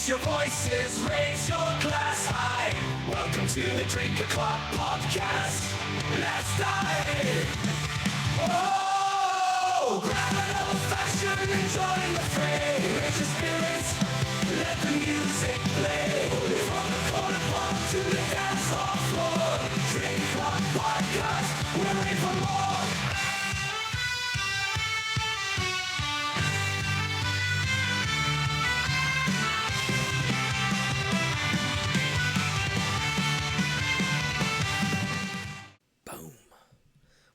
Raise your voices, raise your glass high. Welcome to the Drink O'Clock Podcast. Let's dive. Oh, grab an old fashioned and join the fray. Raise your spirits, let the music play. From the corner pub to the dance hall floor. Drink O'Clock Podcast, we're ready for more.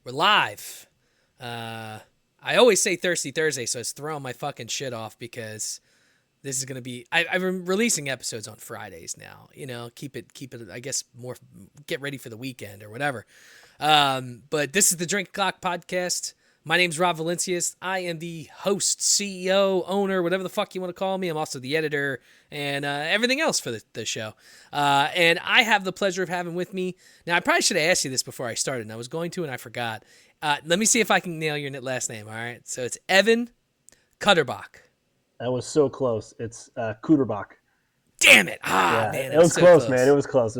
We're live. I always say Thirsty Thursday, so it's throwing my fucking shit off because this is going to be... I've been releasing episodes on Fridays now. You know, keep it, I guess, more... Get ready for the weekend or whatever. But this is the Drink O'Clock Podcast. My name's Rob Valincius. I am the host, CEO, owner, whatever the fuck you want to call me. I'm also the editor and everything else for the show. And I have the pleasure of having with me... Now, I probably should have asked you this before I started, and I was going to, and I forgot. Let me see if I can nail your last name, all right? So it's Evan Kuterbach. That was so close. It's Kutterbach. Damn it. Yeah, Man. It was so close, man. It was close.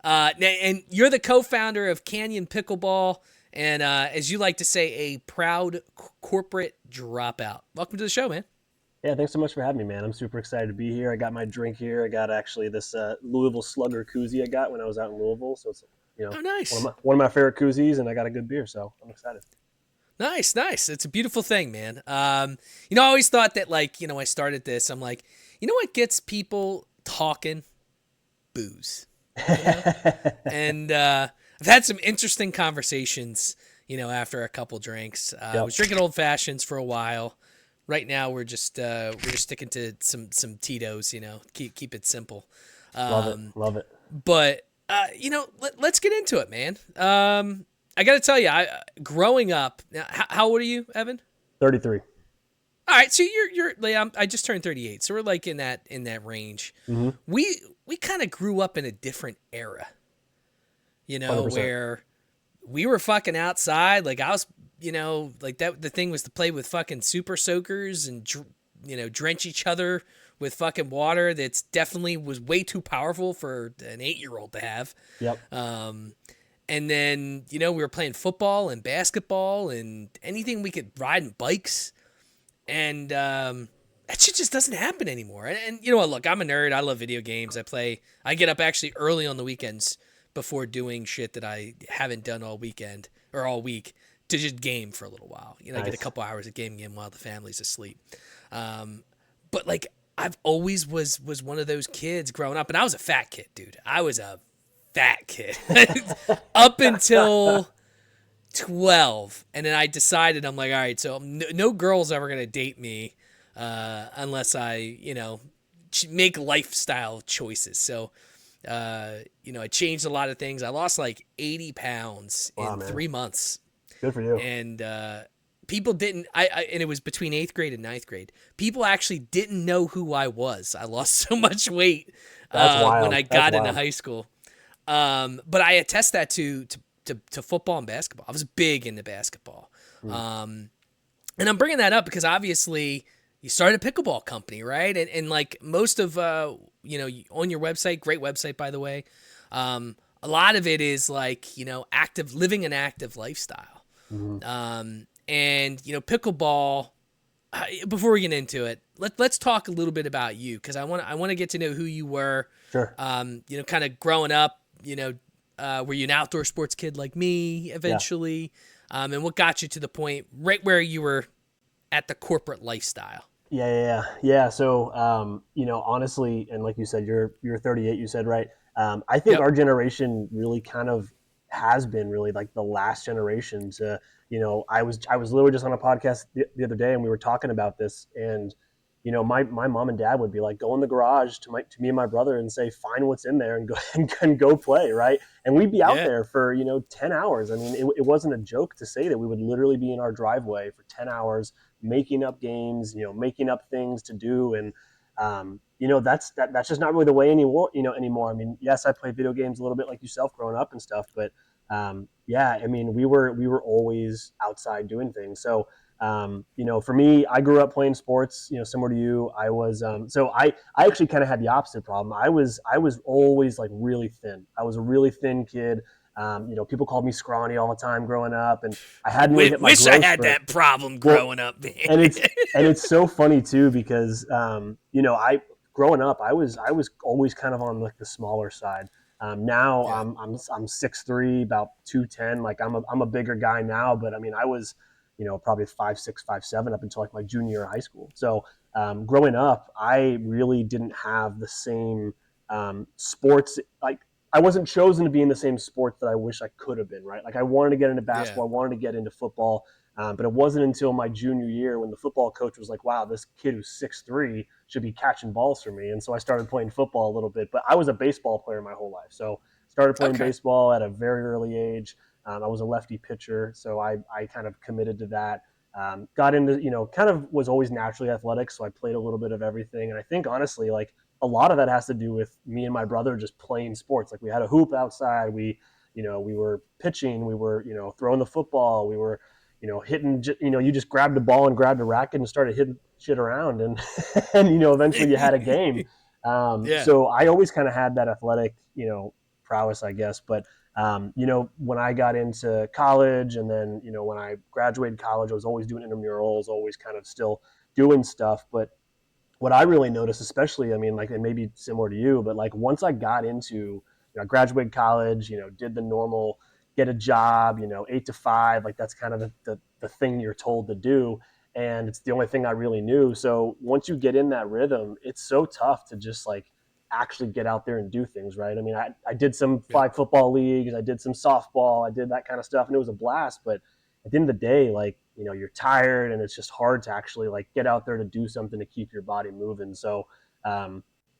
And you're the co-founder of Canyon Pickleball, and as you like to say, a proud corporate dropout. Welcome to the show, man. Yeah, thanks so much for having me, man. I'm super excited to be here. I got my drink here. I got actually this Louisville Slugger koozie I got when I was out in Louisville. So it's, you know, oh, nice. one of my favorite koozies, and I got a good beer, so I'm excited. Nice. It's a beautiful thing, man. I always thought that, like, I started this. I'm like, what gets people talking? Booze. And I've had some interesting conversations, after a couple drinks. I was drinking old fashions for a while. Right now, we're just sticking to some Tito's. Keep it simple. Love it. But let's get into it, man. I got to tell you, growing up. Now, how old are you, Evan? 33. All right, so you're like, I just turned 38, so we're like in that range. Mm-hmm. We kind of grew up in a different era, 100%. where we were fucking outside. Like I was, like that. The thing was to play with fucking super soakers and drench each other with fucking water. That's definitely was way too powerful for an 8-year-old to have. Yep. And then we were playing football and basketball and anything we could riding bikes. And that shit just doesn't happen anymore. And you know what? Look, I'm a nerd. I love video games. I get up actually early on the weekends before doing shit that I haven't done all weekend or all week to just game for a little while. Nice. I get a couple hours of gaming while the family's asleep. But like I've always was one of those kids growing up, and I was a fat kid, dude. I was a fat kid up until 12, and then I decided, I'm like, all right, so no girl's ever gonna date me unless I make lifestyle choices. So I changed a lot of things. I lost like 80 pounds in 3 months. Good for you. And people didn't and it was between 8th grade and 9th grade. People actually didn't know who I was. I lost so much weight when I got into high school. But I attest that to football and basketball. I was big into basketball. And I'm bringing that up because obviously you started a pickleball company, right? And like most of, on your website, great website, by the way. A lot of it is like, living an active lifestyle. Mm-hmm. And pickleball, before we get into it, let's talk a little bit about you. Cause I want to get to know who you were, Sure. Kind of growing up, were you an outdoor sports kid like me eventually? Yeah. And what got you to the point right where you were at the corporate lifestyle? Yeah. So, honestly, and like you said, you're 38, you said, right? I think our generation really kind of has been really like the last generation to, I was literally just on a podcast the other day and we were talking about this, and my mom and dad would be like, go in the garage to me and my brother and say, find what's in there and go and go play, right? And we'd be out there for 10 hours. I mean, it wasn't a joke to say that we would literally be in our driveway for 10 hours making up games, making up things to do, and that's just not really the way anymore. I mean, yes, I played video games a little bit like yourself growing up and stuff, but I mean, we were always outside doing things. So For me, I grew up playing sports, similar to you. I was, I actually kind of had the opposite problem. I was always like really thin. I was a really thin kid. People called me scrawny all the time growing up, and I hadn't really hit my Wish I growth had spurt. that problem Well, growing up, man. and it's so funny too because I growing up I was always kind of on like the smaller side. Now Yeah. I'm 6'3", about 210. Like I'm a bigger guy now, but I mean I was probably 5'6", 5'7" up until like my junior year of high school. So growing up, I really didn't have the same sports. Like I wasn't chosen to be in the same sports that I wish I could have been. Right, like I wanted to get into Yeah. basketball, I wanted to get into football. But it wasn't until my junior year when the football coach was like, wow, this kid who's 6'3" should be catching balls for me. And so I started playing football a little bit. But I was a baseball player my whole life. So started playing Okay. baseball at a very early age. I was a lefty pitcher. So I kind of committed to that. Got into, kind of was always naturally athletic. So I played a little bit of everything. And I think, honestly, like a lot of that has to do with me and my brother just playing sports. Like we had a hoop outside. We were pitching. We were, throwing the football. We were, hitting, you just grabbed the ball and grabbed a racket and started hitting shit around. And, and, eventually you had a game. Yeah. So I always kind of had that athletic, prowess, I guess. But, when I got into college and then, when I graduated college, I was always doing intramurals, always kind of still doing stuff. But what I really noticed, especially, I mean, like, it may be similar to you, but like once I got into, I graduated college, did the normal, get a job, 8 to 5, like that's kind of the thing you're told to do. And it's the only thing I really knew. So once you get in that rhythm, it's so tough to just like actually get out there and do things, right? I mean, I did some Yeah. flag football leagues, I did some softball, I did that kind of stuff, and it was a blast. But at the end of the day, like, you're tired and it's just hard to actually like get out there to do something to keep your body moving. So,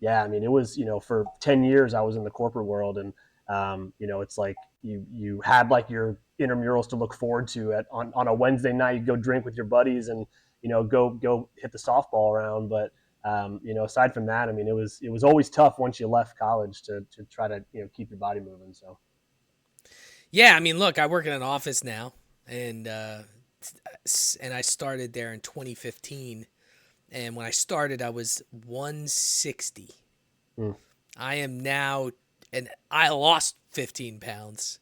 yeah, I mean, it was, for 10 years I was in the corporate world, and, it's like you had like your intramurals to look forward to on a Wednesday night. You go drink with your buddies and, go hit the softball around. But, aside from that, I mean, it was always tough once you left college to try to, keep your body moving. So, Yeah. I mean, look, I work in an office now, and I started there in 2015. And when I started, I was 160. mm, I am now, and I lost 15 pounds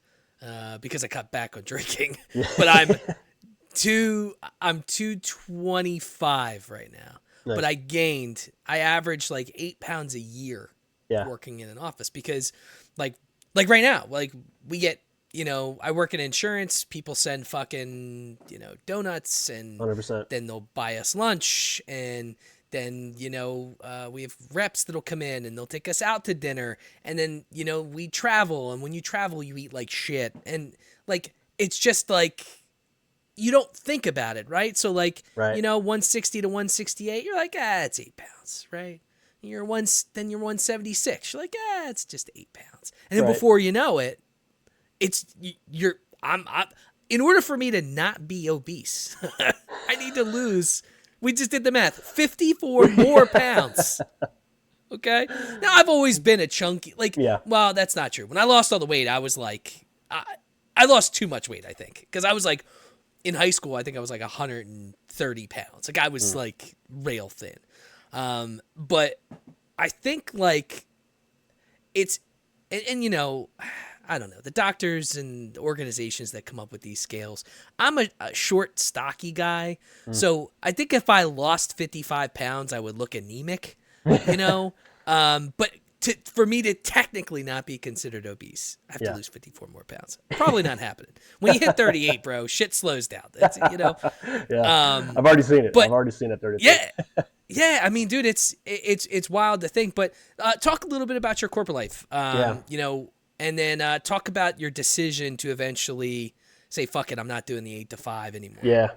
because I cut back on drinking. yeah, But I'm 225 right now. But nice. I averaged like 8 pounds a year Yeah, working in an office because like right now, like we get, I work in insurance, people send fucking, donuts, and 100%. then they'll buy us lunch, and then, we have reps that'll come in and they'll take us out to dinner, and then, we travel, and when you travel, you eat like shit. And like, it's just like, you don't think about it, right? So like, Right. 160 to 168, you're like, it's 8 pounds, right? Then you're 176. You're like, it's just 8 pounds. And then Right. before you know it, I'm in order for me to not be obese, I need to lose. We just did the math. 54 more pounds. Okay. Now I've always been a chunky, like, Yeah. well, that's not true. When I lost all the weight, I was like, I lost too much weight, I think. Because I was like, in high school, I think I was like 130 pounds. Like I was like rail thin. But I think like it's, and I don't know, the doctors and organizations that come up with these scales. I'm a short, stocky guy. So I think if I lost 55 pounds, I would look anemic, but for me to technically not be considered obese, I have to Yeah. lose 54 more pounds. Probably not happening. When you hit 38, bro, shit slows down. That's, Yeah. I've already seen it. but I've already seen it 33. yeah, yeah. I mean, dude, it's wild to think. But talk a little bit about your corporate life. Yeah. And then talk about your decision to eventually say, "Fuck it, I'm not doing the 8 to 5 anymore." Yeah.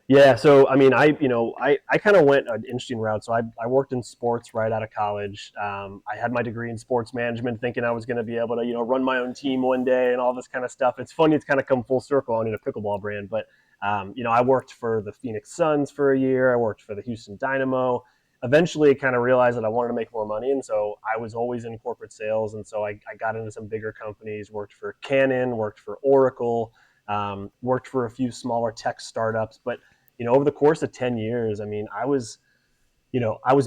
Yeah. So, I mean, I kind of went an interesting route. So I worked in sports right out of college. I had my degree in sports management, thinking I was going to be able to, run my own team one day and all this kind of stuff. It's funny. It's kind of come full circle. I need a pickleball brand, but, I worked for the Phoenix Suns for a year. I worked for the Houston Dynamo. Eventually kind of realized that I wanted to make more money. And so I was always in corporate sales. And so I got into some bigger companies, worked for Canon, worked for Oracle, worked for a few smaller tech startups. But over the course of 10 years, I mean, I was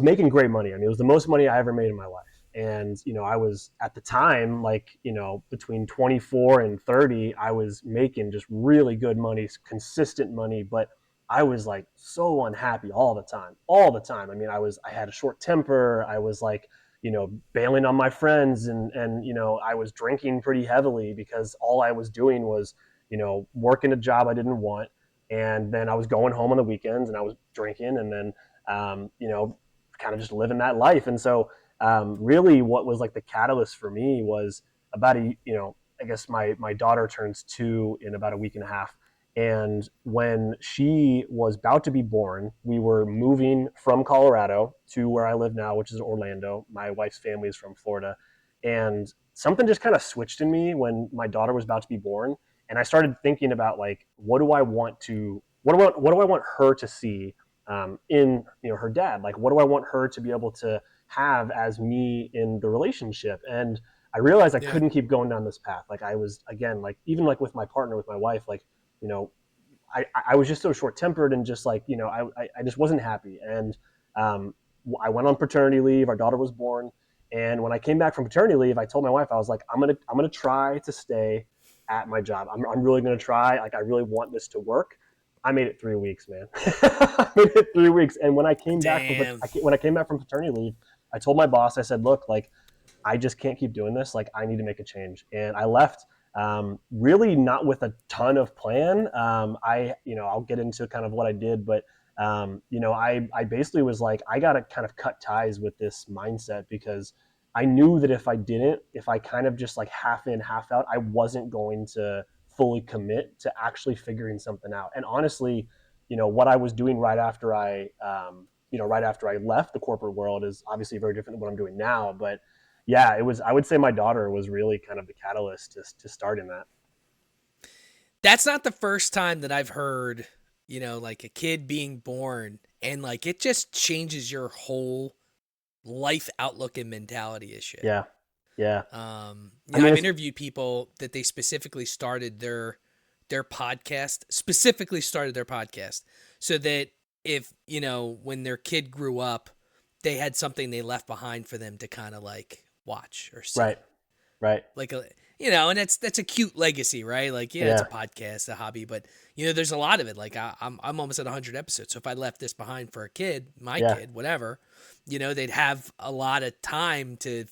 making great money. I mean, it was the most money I ever made in my life. And, I was at the time, like, between 24 and 30, I was making just really good money, consistent money. But I was like so unhappy all the time, all the time. I mean, I had a short temper. I was like, bailing on my friends and, I was drinking pretty heavily because all I was doing was, working a job I didn't want. And then I was going home on the weekends and I was drinking and then, kind of just living that life. And so, really what was like the catalyst for me was about I guess my daughter turns 2 in about a week and a half. And when she was about to be born, we were moving from Colorado to where I live now, which is Orlando. My wife's family is from Florida. And something just kind of switched in me when my daughter was about to be born. And I started thinking about like, what do I want her to see in her dad? Like, what do I want her to be able to have as me in the relationship? And I realized I couldn't keep going down this path. Like I was, again, like even like with my partner, with my wife, like, I was just so short tempered and just like, I just wasn't happy. And I went on paternity leave. Our daughter was born. And when I came back from paternity leave, I told my wife, I was like, I'm going to try to stay at my job. I'm really going to try. Like, I really want this to work. I made it 3 weeks, man. I made it 3 weeks. And when I came back from paternity leave, I told my boss, I said, look, like, I just can't keep doing this. Like, I need to make a change. And I left, really not with a ton of plan. I'll get into kind of what I did, but, I basically was like, I got to kind of cut ties with this mindset because I knew that if I kind of just like half in, half out, I wasn't going to fully commit to actually figuring something out. And honestly, what I was doing right after I left the corporate world is obviously very different than what I'm doing now. But yeah, I would say my daughter was really kind of the catalyst to starting that. That's not the first time that I've heard, like a kid being born and like it just changes your whole life outlook and mentality and shit. Yeah. Yeah. I've interviewed people that they specifically started their podcast so that if, when their kid grew up, they had something they left behind for them to kind of like watch or see. Right. Like, and that's a cute legacy, right? Like, it's a podcast, a hobby, but there's a lot of it. Like I'm almost at 100 episodes. So if I left this behind for a kid, kid, whatever, they'd have a lot of time to,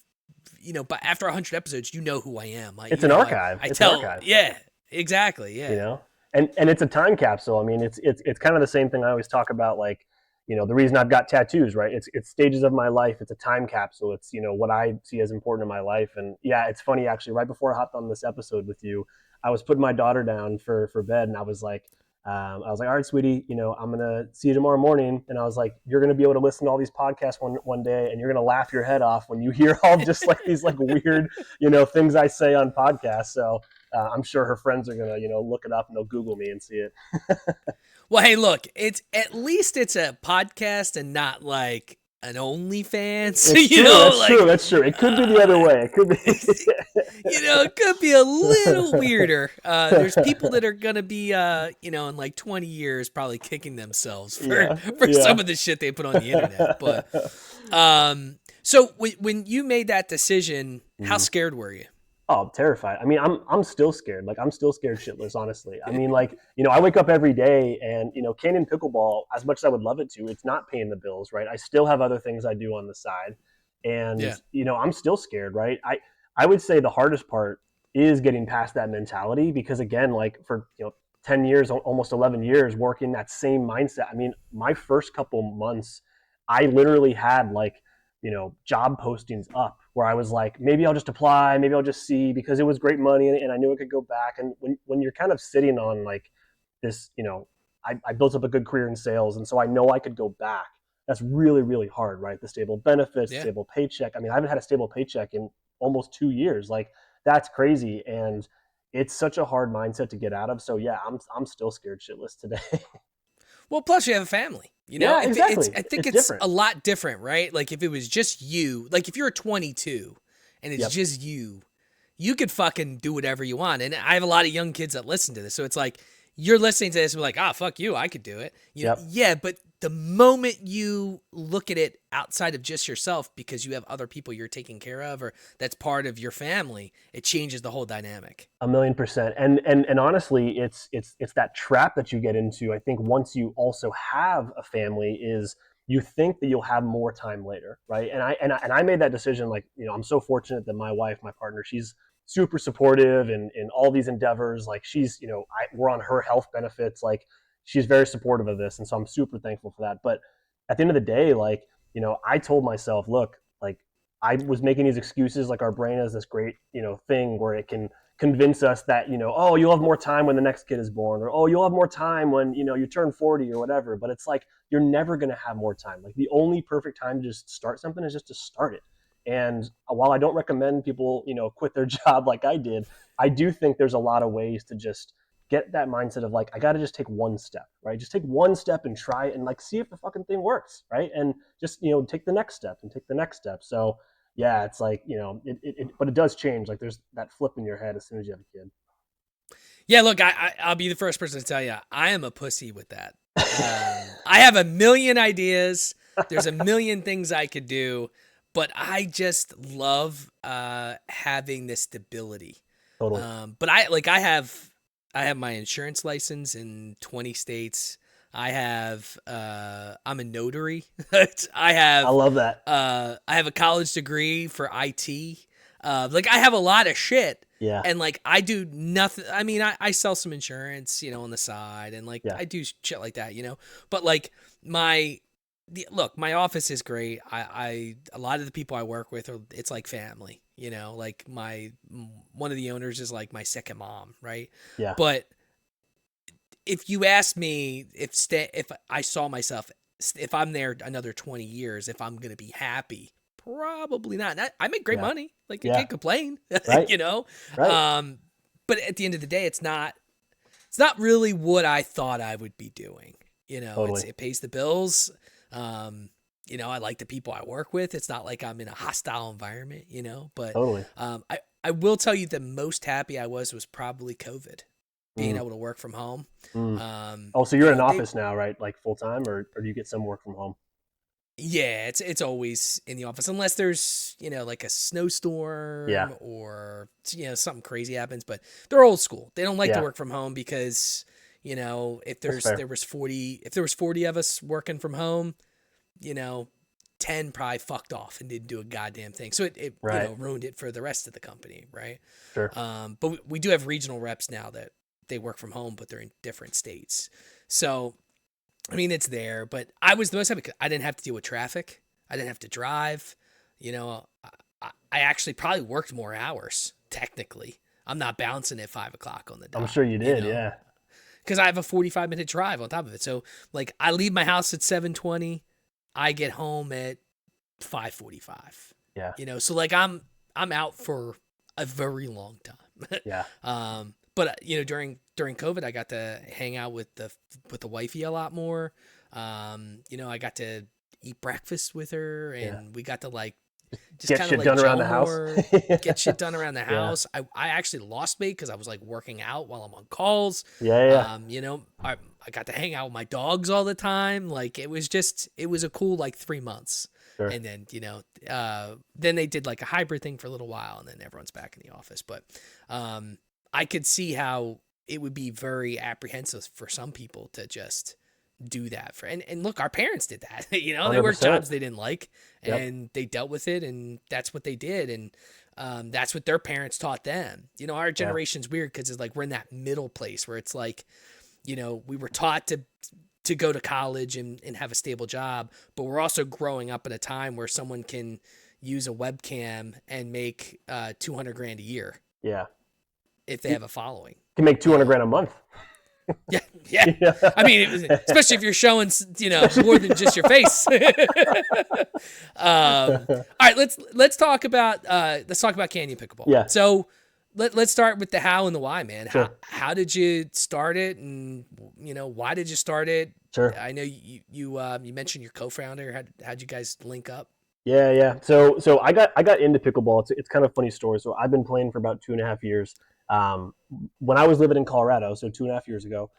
but after 100 episodes, who I am. It's an archive. It's an archive. Yeah, exactly. Yeah. And it's a time capsule. I mean, it's kind of the same thing I always talk about. Like, the reason I've got tattoos, right? It's stages of my life. It's a time capsule. It's, what I see as important in my life. And yeah, it's funny actually, right before I hopped on this episode with you, I was putting my daughter down for bed and I was like, all right, sweetie, I'm going to see you tomorrow morning. And I was like, you're going to be able to listen to all these podcasts one day and you're going to laugh your head off when you hear all just like these like weird, things I say on podcasts. So I'm sure her friends are going to, look it up and they'll Google me and see it. Well, hey, look, at least it's a podcast and not like an OnlyFans. That's true. It could be the other way. It could be. It could be a little weirder. There's people that are gonna be, in like 20 years, probably kicking themselves for some of the shit they put on the internet. But, so when you made that decision, how scared were you? Oh, I'm terrified. I mean, I'm still scared. Like, I'm still scared shitless, honestly. I mean, like, I wake up every day and, Canyon Pickleball, as much as I would love it to, it's not paying the bills, right? I still have other things I do on the side. And, I'm still scared, right? I would say the hardest part is getting past that mentality because, again, like for, 10 years, almost 11 years working that same mindset. I mean, my first couple months, I literally had like, job postings up where I was like, maybe I'll just apply, maybe I'll just see because it was great money and I knew it could go back. And when you're kind of sitting on like this, I built up a good career in sales. And so I know I could go back. That's really, really hard, right? The stable benefits, stable paycheck. I mean, I haven't had a stable paycheck in almost 2 years. Like that's crazy. And it's such a hard mindset to get out of. So yeah, I'm still scared shitless today. Well, plus you have a family, Yeah, exactly. I think it's a lot different, right? Like if it was just you, like if you're 22 and it's just you could fucking do whatever you want. And I have a lot of young kids that listen to this. So it's like, you're listening to this and be like, fuck you, I could do it. Yep. Yeah, but the moment you look at it outside of just yourself because you have other people you're taking care of or that's part of your family, it changes the whole dynamic. 1,000,000%. And honestly, it's that trap that you get into. I think once you also have a family, is you think that you'll have more time later, right? And I made that decision. Like, I'm so fortunate that my wife, my partner, she's super supportive in all these endeavors. Like, she's, we're on her health benefits. Like, she's very supportive of this, and so I'm super thankful for that. But at the end of the day, like, I told myself, look, like, I was making these excuses. Like, our brain has this great, thing where it can convince us that, oh, you'll have more time when the next kid is born, or, oh, you'll have more time when, you turn 40 or whatever. But it's like, you're never going to have more time. Like, the only perfect time to just start something is just to start it. And while I don't recommend people, quit their job like I did, I do think there's a lot of ways to just get that mindset of like, I got to just take one step, right? Just take one step and try it and like, see if the fucking thing works, right? And just, take the next step and take the next step. So yeah, it's like, but it does change. Like, there's that flip in your head as soon as you have a kid. Yeah, look, I'll be the first person to tell you, I am a pussy with that. I have a million ideas. There's a million things I could do, but I just love having this stability. Totally. But I have my insurance license in 20 states. I'm a notary. I love that. I have a college degree for IT. Like, I have a lot of shit. Yeah. And like, I do nothing. I mean, I sell some insurance, on the side, and like, I do shit like that, but like my office is great. A lot of the people I work with it's like family, like one of the owners is like my second mom. Right. Yeah. But if you ask me if I saw myself, if I'm there another 20 years, if I'm going to be happy, probably not. I make great money. Like, I can't complain, right. Right. But at the end of the day, it's not really what I thought I would be doing. Totally. It pays the bills. I like the people I work with. It's not like I'm in a hostile environment, but totally. I will tell you the most happy I was probably COVID. Being able to work from home. So you're in an office now, right? Like full time, or do you get some work from home? Yeah, it's always in the office unless there's like a snowstorm or something crazy happens. But they're old school. They don't like to work from home because if there was 40 of us working from home, 10 probably fucked off and didn't do a goddamn thing. So it ruined it for the rest of the company, right? Sure. But we do have regional reps now that they work from home, but they're in different states. So, I mean, it's there, but I was the most happy because I didn't have to deal with traffic. I didn't have to drive. I actually probably worked more hours, technically. I'm not bouncing at 5 o'clock on the dot. I'm sure you did, yeah. Because I have a 45-minute drive on top of it. So, like, I leave my house at 7:20. I get home at 5:45. Yeah. So, like, I'm out for a very long time. Yeah. But during COVID, I got to hang out with the wifey a lot more. I got to eat breakfast with her, and we got to like just get kind shit of like done around the house. get shit done around the house. I actually lost weight because I was like working out while I'm on calls. Yeah. I got to hang out with my dogs all the time. Like, it was a cool like 3 months. Sure. And then then they did like a hybrid thing for a little while, and then everyone's back in the office. But I could see how it would be very apprehensive for some people to just do that and look, our parents did that. They 100%. worked jobs they didn't like, and they dealt with it, and that's what they did, and that's what their parents taught them. Our generation's weird because it's like we're in that middle place where it's like, we were taught to go to college and have a stable job, but we're also growing up in a time where someone can use a webcam and make $200,000 a year. Yeah. If they have a following. You can make $200,000 a month. Yeah. I mean, especially if you're showing, more than just your face. All right, let's talk about Canyon Pickleball. Yeah. So let's start with the how and the why, man. Sure. How did you start it, and why did you start it? Sure. I know you mentioned your co-founder. How'd you guys link up? Yeah. So I got into pickleball. It's kind of a funny story. So I've been playing for about 2.5 years. When I was living in Colorado, so 2.5 years ago,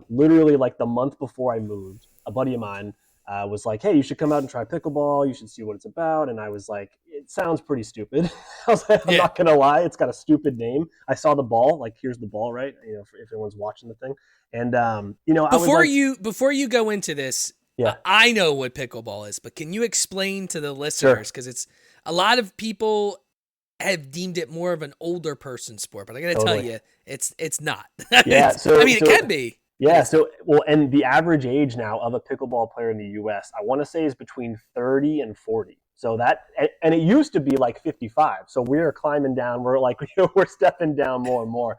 Literally like the month before I moved, a buddy of mine was like, "Hey, you should come out and try pickleball. You should see what it's about." And I was like, "It sounds pretty stupid." I was like, "I'm Yeah. not gonna lie, it's got a stupid name." I saw the ball, like here's the ball, right? You know, if anyone's watching the thing, and I was like, Before you go into this, "Yeah, I know what pickleball is, but can you explain to the sure, listeners, because it's a lot of people have deemed it more of an older person sport, but I got to tell totally." you, it's not. Yeah, I so mean, it so can be, but yeah, it's not. so well, and the average age now of a pickleball player in the U.S., I want to say, is between 30 and 40. So that, and it used to be like 55. So we're climbing down. We're like, we're stepping down more and more.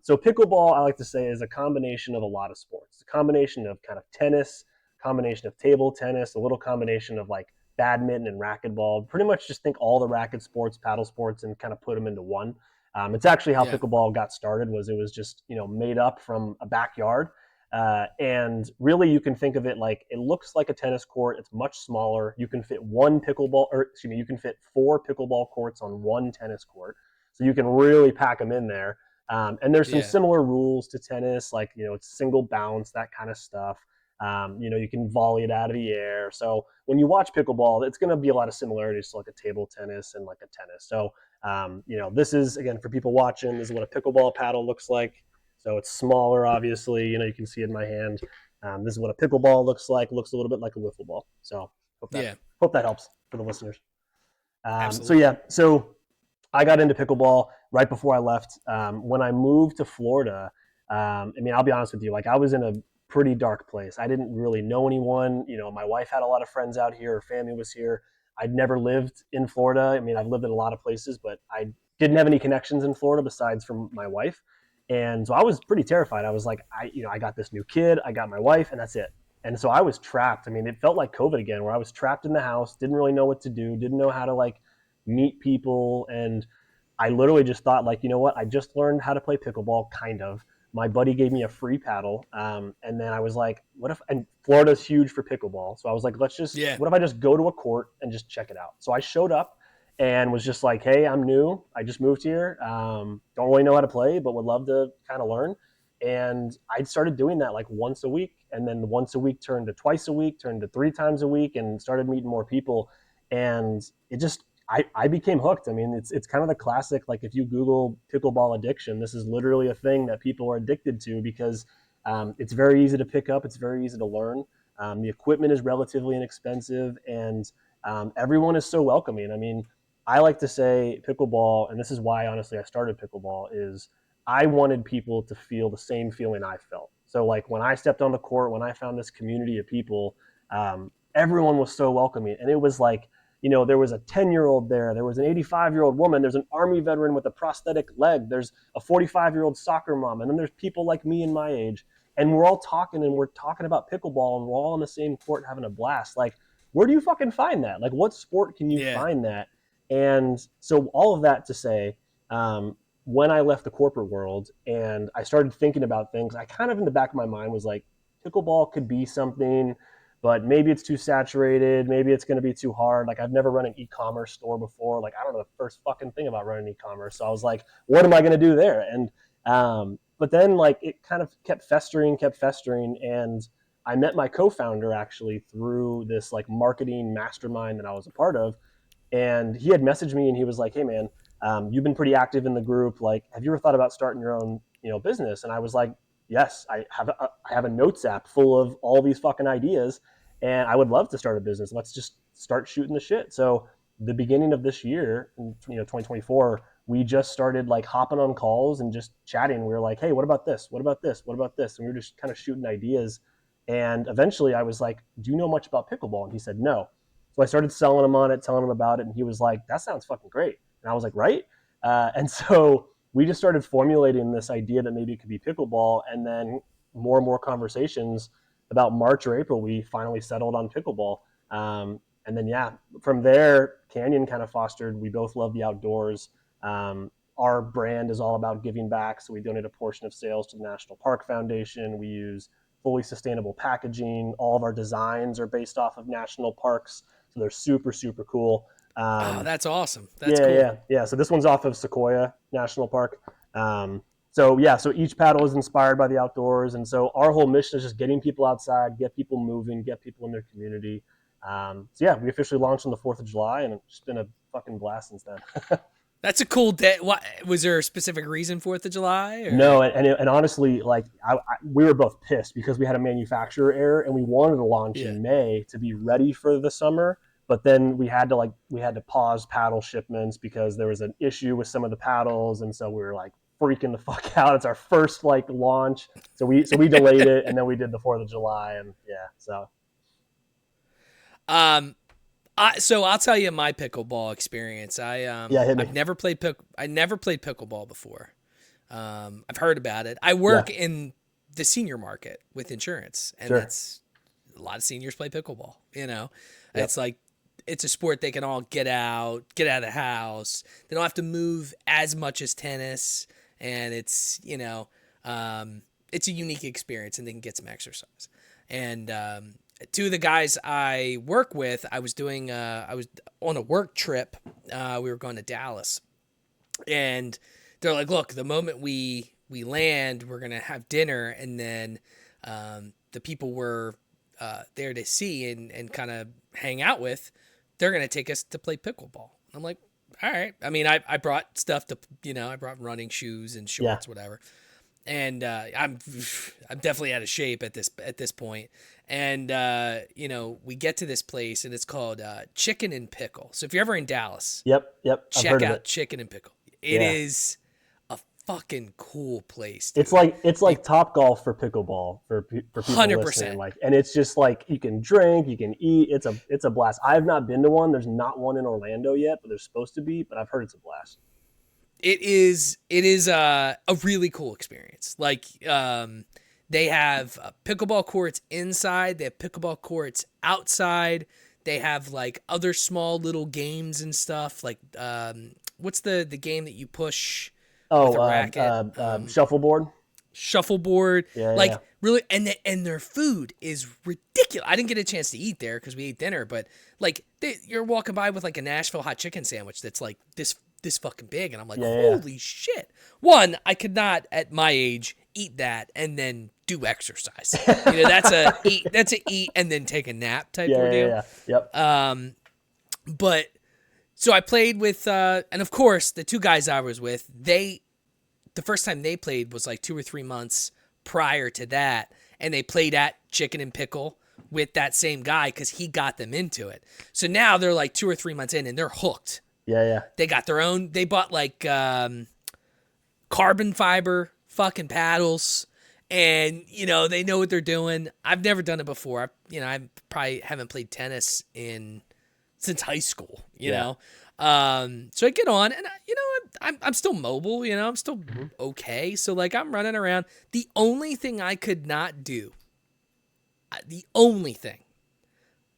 So pickleball, I like to say, is a combination of a lot of sports. It's a combination of kind of tennis, combination of table tennis, a little combination of like badminton and racquetball. Pretty much just think all the racket sports, paddle sports, and kind of put them into one. It's actually how Yeah, pickleball got started. Was it was just made up from a backyard, and really you can think of it like it looks like a tennis court. It's much smaller. You can fit one pickleball, or excuse me, you can fit four pickleball courts on one tennis court, so you can really pack them in there. And there's some yeah, similar rules to tennis, like it's single bounce, that kind of stuff. You can volley it out of the air. So when you watch pickleball, it's going to be a lot of similarities to like a table tennis and like a tennis. So this is, again, for people watching, this is what a pickleball paddle looks like. So it's smaller, obviously. You can see it in my hand. This is what a pickleball looks like. It looks a little bit like a wiffle ball. So hope that yeah, hope that helps for the listeners. So absolutely. yeah, so I got into pickleball right before I left. When I moved to Florida, I mean, I'll be honest with you, like I was in a pretty dark place. I didn't really know anyone. My wife had a lot of friends out here. Her family was here. I'd never lived in Florida. I mean, I've lived in a lot of places, but I didn't have any connections in Florida besides from my wife. And so I was pretty terrified. I was like, I got this new kid, I got my wife, and that's it. And so I was trapped. I mean, it felt like COVID again, where I was trapped in the house, didn't really know what to do, didn't know how to like meet people. And I literally just thought, like, you know what? I just learned how to play pickleball, kind of. My buddy gave me a free paddle, and then I was like, what if? And Florida's huge for pickleball, so I was like, Yeah, what if I just go to a court and just check it out? So I showed up and was just like, hey, I'm new. I just moved here. Don't really know how to play, but would love to kind of learn. And I started doing that like once a week, and then once a week turned to twice a week, turned to 3 times a week, and started meeting more people. And it just I became hooked. I mean, it's kind of the classic, like if you Google pickleball addiction, this is literally a thing that people are addicted to because it's very easy to pick up, it's very easy to learn. The equipment is relatively inexpensive, and everyone is so welcoming. I mean, I like to say pickleball, and this is why honestly I started pickleball, is I wanted people to feel the same feeling I felt. So like when I stepped on the court, when I found this community of people, everyone was so welcoming, and it was like there was a 10-year-old there was an 85-year-old woman, there's an army veteran with a prosthetic leg, there's a 45-year-old soccer mom, and then there's people like me and my age, and we're all talking, and we're talking about pickleball, and we're all on the same court having a blast. Like, where do you fucking find that? Like, what sport can you yeah, find that? And so all of that to say, when I left the corporate world and I started thinking about things, I kind of in the back of my mind was like, pickleball could be something, but maybe it's too saturated. Maybe it's going to be too hard. Like I've never run an e-commerce store before. Like I don't know the first fucking thing about running e-commerce. So I was like, what am I going to do there? And but then like it kind of kept festering, and I met my co-founder actually through this like marketing mastermind that I was a part of, and he had messaged me and he was like, hey man, you've been pretty active in the group, like have you ever thought about starting your own business? And I was like, yes, I have a notes app full of all these fucking ideas, and I would love to start a business. Let's just start shooting the shit. So the beginning of this year, 2024, we just started like hopping on calls and just chatting. We were like, hey, what about this, what about this, what about this? And we were just kind of shooting ideas. And eventually I was like, do you know much about pickleball? And he said no. So I started selling him on it, telling him about it, and he was like, that sounds fucking great. And I was like, right? And so we just started formulating this idea that maybe it could be pickleball, and then more and more conversations. About March or April, we finally settled on pickleball. And then, yeah, from there, Canyon kind of fostered. We both love the outdoors. Our brand is all about giving back. So we donate a portion of sales to the National Park Foundation. We use fully sustainable packaging. All of our designs are based off of national parks. So they're super, super cool. oh, that's awesome. That's Yeah, cool. yeah, yeah. So this one's off of Sequoia National Park. Um, So yeah, so each paddle is inspired by the outdoors, and so our whole mission is just getting people outside, get people moving, get people in their community. So yeah, we officially launched on the 4th of July, and it's been a fucking blast since then. That's a cool day. What was there a specific reason 4th of July? Or? No, and honestly, like we were both pissed because we had a manufacturer error, and we wanted to launch in May to be ready for the summer. But then we had to pause paddle shipments because there was an issue with some of the paddles, and so we were like freaking the fuck out. It's our first like launch, so we delayed it, and then we did the 4th of July, and yeah, so. So I'll tell you my pickleball experience. I've never played pickleball before. I've heard about it. I work in the senior market with insurance, and that's a lot of seniors play pickleball. It's like it's a sport they can all get out of the house. They don't have to move as much as tennis, and it's it's a unique experience, and they can get some exercise. And two of the guys I work with, I was on a work trip. We were going to Dallas, and they're like, "Look, the moment we land, we're gonna have dinner, and then the people we're there to see and kind of hang out with, they're gonna take us to play pickleball." I'm like, "All right." I mean, I brought stuff to I brought running shoes and shorts, whatever. And I'm definitely out of shape at this point. And we get to this place, and it's called Chicken and Pickle. So if you're ever in Dallas, check out Chicken and Pickle. It is a fucking cool place, dude. It's like Topgolf for pickleball for people 100%. listening. Like, and it's just like you can drink, you can eat. It's a blast. I have not been to one. There's not one in Orlando yet, but there's supposed to be. But I've heard it's a blast. It is a really cool experience. Like, they have pickleball courts inside. They have pickleball courts outside. They have like other small little games and stuff. Like, what's the game that you push with a racket? Shuffleboard. Shuffleboard. Yeah. Really, and their food is ridiculous. I didn't get a chance to eat there because we ate dinner, but like you're walking by with like a Nashville hot chicken sandwich that's like this fucking big, and I'm like, holy shit. One, I could not at my age eat that and then do exercise. That's a eat and then take a nap type ordeal. Yep. But so I played with and of course the two guys I was with, the first time they played was like 2 or 3 months prior to that, and they played at Chicken and Pickle with that same guy because he got them into it. So now they're like 2 or 3 months in, and they're hooked. Yeah. They got their own. They bought like carbon fiber fucking paddles, and they know what they're doing. I've never done it before. I probably haven't played tennis since high school. You know, so I get on, and I'm still mobile. I'm still okay. So like I'm running around. The only thing I could not do, I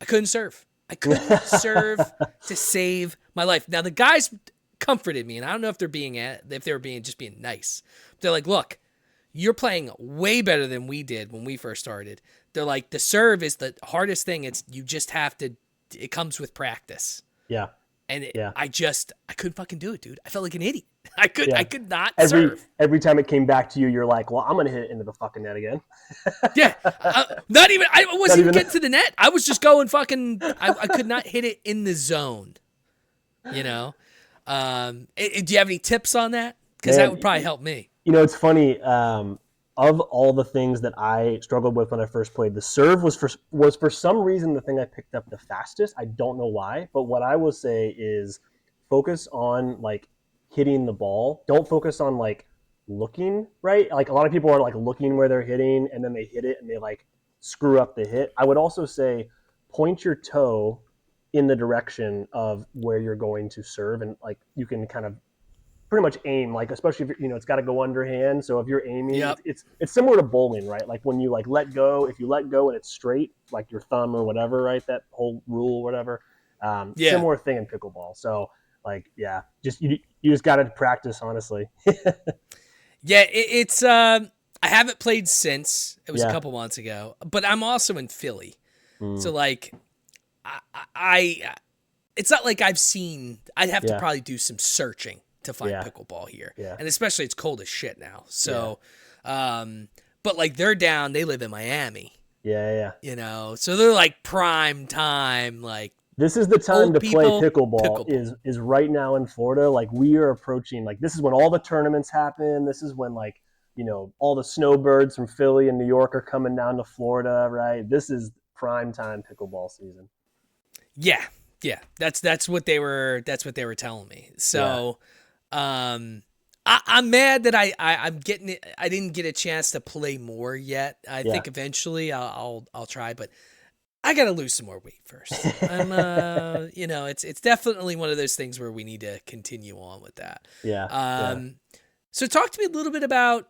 couldn't serve. I couldn't serve to save my life. Now the guys comforted me, and I don't know if they were being nice. They're like, "Look, you're playing way better than we did when we first started." They're like, "The serve is the hardest thing. You just have to. It comes with practice." Yeah. And I couldn't fucking do it, dude. I felt like an idiot. I could not serve. Every time it came back to you, you're like, well, I'm going to hit it into the fucking net again. Yeah. I wasn't even getting to the net. I was just going fucking, I could not hit it in the zone. Do you have any tips on that? Because that would probably help me. It's funny. Of all the things that I struggled with when I first played, the serve was for some reason the thing I picked up the fastest. I don't know why, but what I will say is focus on like hitting the ball. Don't focus on like looking, right? Like a lot of people are like looking where they're hitting and then they hit it and they like screw up the hit. I would also say point your toe in the direction of where you're going to serve, and like you can kind of pretty much aim, like especially if it's got to go underhand. So if you're aiming, it's similar to bowling, right? Like when you like let go, if you let go and it's straight, like your thumb or whatever, right? That whole rule, whatever. Similar thing in pickleball. So like, just you just got to practice, honestly. It's I haven't played since. It was a couple months ago, but I'm also in Philly, so like I it's not like I'd have to probably do some searching to find Yeah. pickleball here. Yeah. And especially it's cold as shit now. So, but like they're down, they live in Miami, Yeah. so they're like prime time, like This is the time old to play people, pickleball, is right now in Florida. Like we are approaching, like this is when all the tournaments happen. This is when like, all the snowbirds from Philly and New York are coming down to Florida, right? This is prime time pickleball season. Yeah. That's what they were telling me. So, I'm mad that I'm getting it. I didn't get a chance to play more yet. I think eventually I'll try, but I gotta lose some more weight first. I'm it's definitely one of those things where we need to continue on with that. So talk to me a little bit about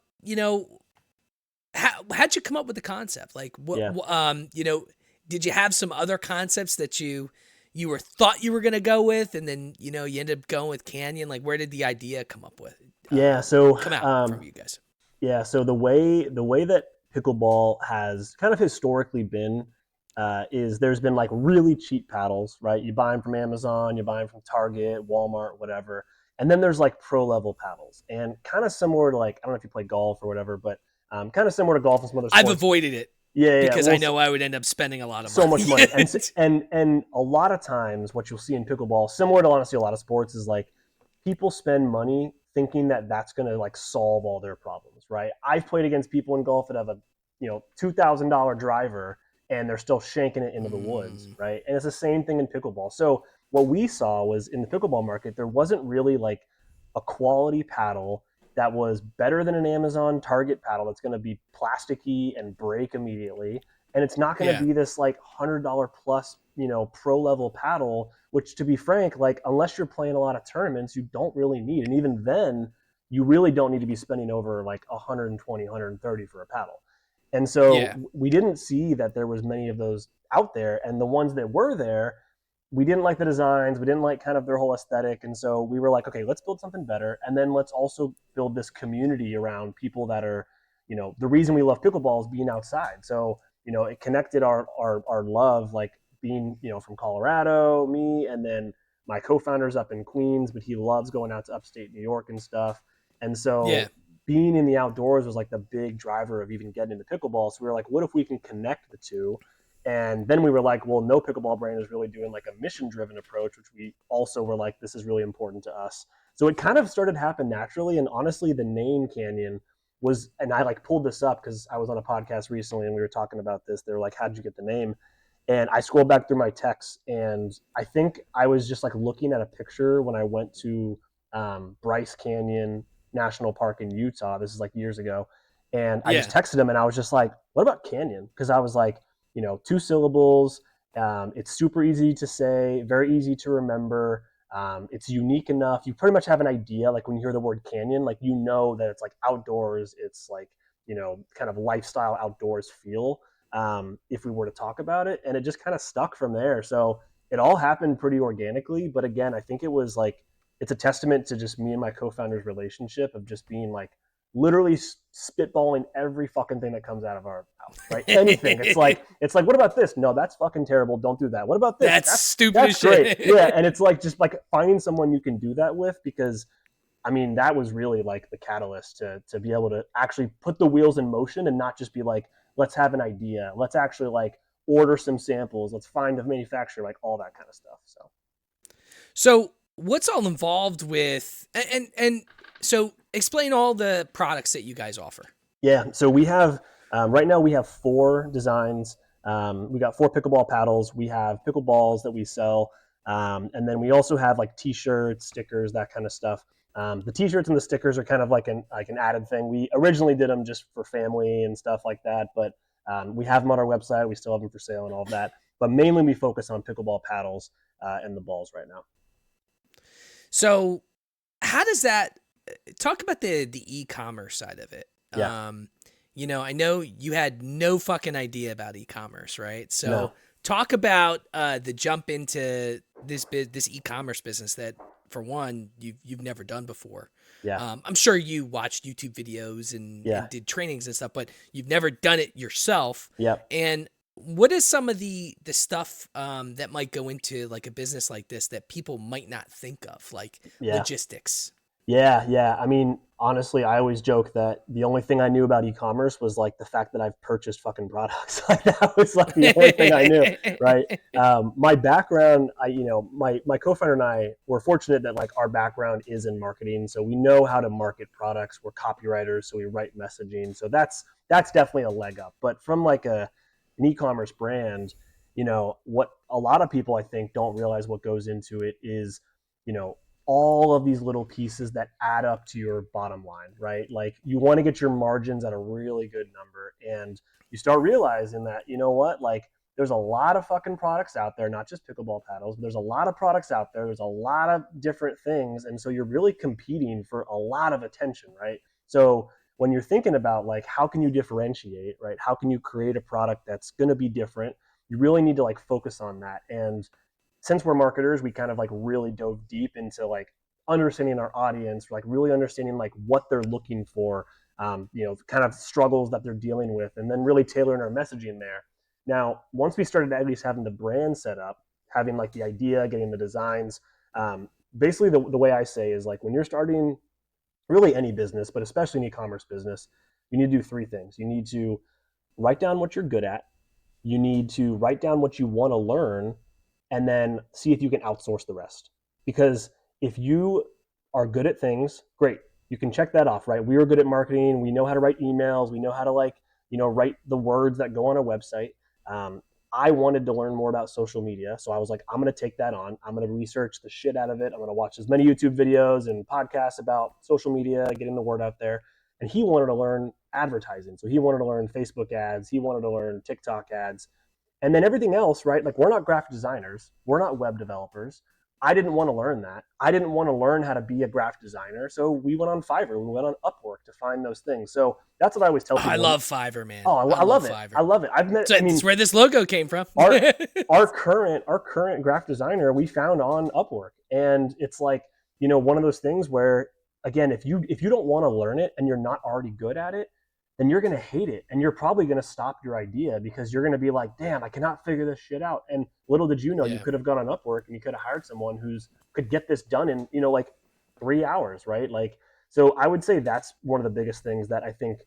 how'd you come up with the concept? Like did you have some other concepts that you thought you were gonna go with, and then you ended up going with Canyon? Like where did the idea come up with? Come out from you guys. Yeah, so the way that pickleball has kind of historically been is there's been like really cheap paddles, right? You buy them from Amazon, you buy them from Target, Walmart, whatever. And then there's like pro level paddles, and kind of similar to like, I don't know if you play golf or whatever, but kind of similar to golf and some other sports. I've avoided it. Because well, I know I would end up spending a lot of so money. much money. And a lot of times what you'll see in pickleball, similar to honestly a lot of sports, is like people spend money thinking that that's going to like solve all their problems, right? I've played against people in golf that have a $2,000 driver and they're still shanking it into the woods, right? And it's the same thing in pickleball. So what we saw was in the pickleball market, there wasn't really like a quality paddle that was better than an Amazon Target paddle that's going to be plasticky and break immediately. And it's not going to be this like $100 plus, pro level paddle, which to be frank, like unless you're playing a lot of tournaments, you don't really need. And even then, you really don't need to be spending over like 120, 130 for a paddle. And so we didn't see that there was many of those out there. And the ones that were there, we didn't like the designs. We didn't like kind of their whole aesthetic. And so we were like, okay, let's build something better. And then let's also build this community around people that are, the reason we love pickleball is being outside. So, it connected our love, like being, from Colorado, me, and then my co-founder's up in Queens, but he loves going out to upstate New York and stuff. And so being in the outdoors was like the big driver of even getting into pickleball. So we were like, what if we can connect the two? And then we were like, well, no pickleball brand is really doing like a mission-driven approach, which we also were like, this is really important to us. So it kind of started to happen naturally. And honestly, the name Canyon was, and I like pulled this up because I was on a podcast recently and we were talking about this. They were like, how'd you get the name? And I scrolled back through my texts, and I think I was just like looking at a picture when I went to Bryce Canyon National Park in Utah. This is like years ago. And I just texted him and I was just like, what about Canyon? Because I was like, 2 syllables. It's super easy to say, very easy to remember. It's unique enough. You pretty much have an idea. Like when you hear the word Canyon, like, that it's like outdoors. It's like, kind of lifestyle outdoors feel. If we were to talk about it, and it just kind of stuck from there. So it all happened pretty organically. But again, I think it was like, it's a testament to just me and my co-founder's relationship of just being like literally spitballing every fucking thing that comes out of our mouth, right? Anything. It's like, what about this? No, that's fucking terrible. Don't do that. What about this? That's stupid. That's great. Yeah. And it's like, just like finding someone you can do that with, because I mean, that was really like the catalyst to be able to actually put the wheels in motion and not just be like, let's have an idea. Let's actually like order some samples. Let's find a manufacturer, like all that kind of stuff. So what's all involved with, and so explain all the products that you guys offer. Yeah. So we have, right now we have 4 designs. We got 4 pickleball paddles. We have pickleballs that we sell. And then we also have like t-shirts, stickers, that kind of stuff. The t-shirts and the stickers are kind of like an added thing. We originally did them just for family and stuff like that, but we have them on our website. We still have them for sale and all of that. But mainly we focus on pickleball paddles and the balls right now. So how does that, talk about the e-commerce side of it? Yeah. I know you had no fucking idea about e-commerce, right? So No. talk about the jump into this e-commerce business that, for one, you've never done before. Yeah. I'm sure you watched YouTube videos and did trainings and stuff, but you've never done it yourself. Yeah. And what is some of the stuff that might go into like a business like this that people might not think of, like logistics? Yeah. I mean, honestly, I always joke that the only thing I knew about e-commerce was like the fact that I've purchased fucking products. Like that was like the only thing I knew, right? My background, my co-founder and I were fortunate that like our background is in marketing, so we know how to market products. We're copywriters, so we write messaging. So that's definitely a leg up. But from like an e-commerce brand, what a lot of people I think don't realize what goes into it is, you know, all of these little pieces that add up to your bottom line, right? Like you want to get your margins at a really good number, and you start realizing that, you know what, like there's a lot of fucking products out there, not just pickleball paddles, but there's a lot of products out there. There's a lot of different things. And so you're really competing for a lot of attention, right? So when you're thinking about like, how can you differentiate, right? How can you create a product that's going to be different? You really need to like focus on that. And since we're marketers, we kind of like really dove deep into like understanding our audience, like really understanding like what they're looking for, kind of struggles that they're dealing with, and then really tailoring our messaging there. Now, once we started at least having the brand set up, having like the idea, getting the designs, basically the way I say is like when you're starting really any business, but especially an e-commerce business, you need to do three things. You need to write down what you're good at. You need to write down what you want to learn, and then see if you can outsource the rest. Because if you are good at things, great. You can check that off, right? We were good at marketing. We know how to write emails. We know how to write the words that go on a website. I wanted to learn more about social media. So I was like, I'm going to take that on. I'm going to research the shit out of it. I'm going to watch as many YouTube videos and podcasts about social media, getting the word out there. And he wanted to learn advertising. So he wanted to learn Facebook ads. He wanted to learn TikTok ads. And then everything else, right? Like we're not graphic designers. We're not web developers. I didn't want to learn that. I didn't want to learn how to be a graphic designer. So we went on Fiverr. We went on Upwork to find those things. So that's what I always tell Oh, I people. love Fiverr, man. Oh, I I love love it. Fiverr. I love it. I've met, So I mean, it's where this logo came from. our our current graphic designer we found on Upwork, and it's like, one of those things where, again, if you don't want to learn it and you're not already good at it, then you're going to hate it, and you're probably going to stop your idea because you're going to be like, damn, I cannot figure this shit out. And little did you know, you Yeah. could have gone on Upwork and you could have hired someone who's could get this done in, like 3 hours, right? Like, so I would say that's one of the biggest things that I think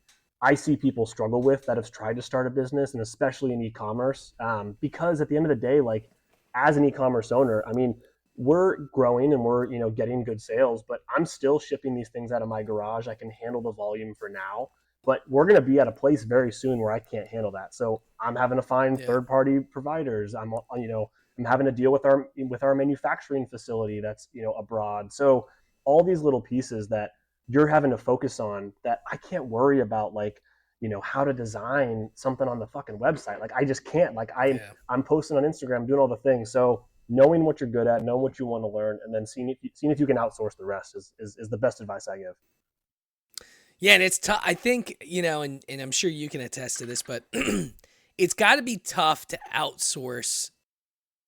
I see people struggle with that have tried to start a business, and especially in e-commerce, because at the end of the day, like as an e-commerce owner, I mean, we're growing and we're getting good sales, but I'm still shipping these things out of my garage. I can handle the volume for now, but we're going to be at a place very soon where I can't handle that. So I'm having to find Yeah. third-party providers. I'm having to deal with our manufacturing facility that's abroad. So all these little pieces that you're having to focus on that I can't worry about, like, how to design something on the fucking website. Like I just can't. Like Yeah. I'm posting on Instagram, doing all the things. So knowing what you're good at, knowing what you want to learn, and then seeing if you can outsource the rest is the best advice I give. Yeah, and it's tough. I think, and I'm sure you can attest to this, but it's got to be tough to outsource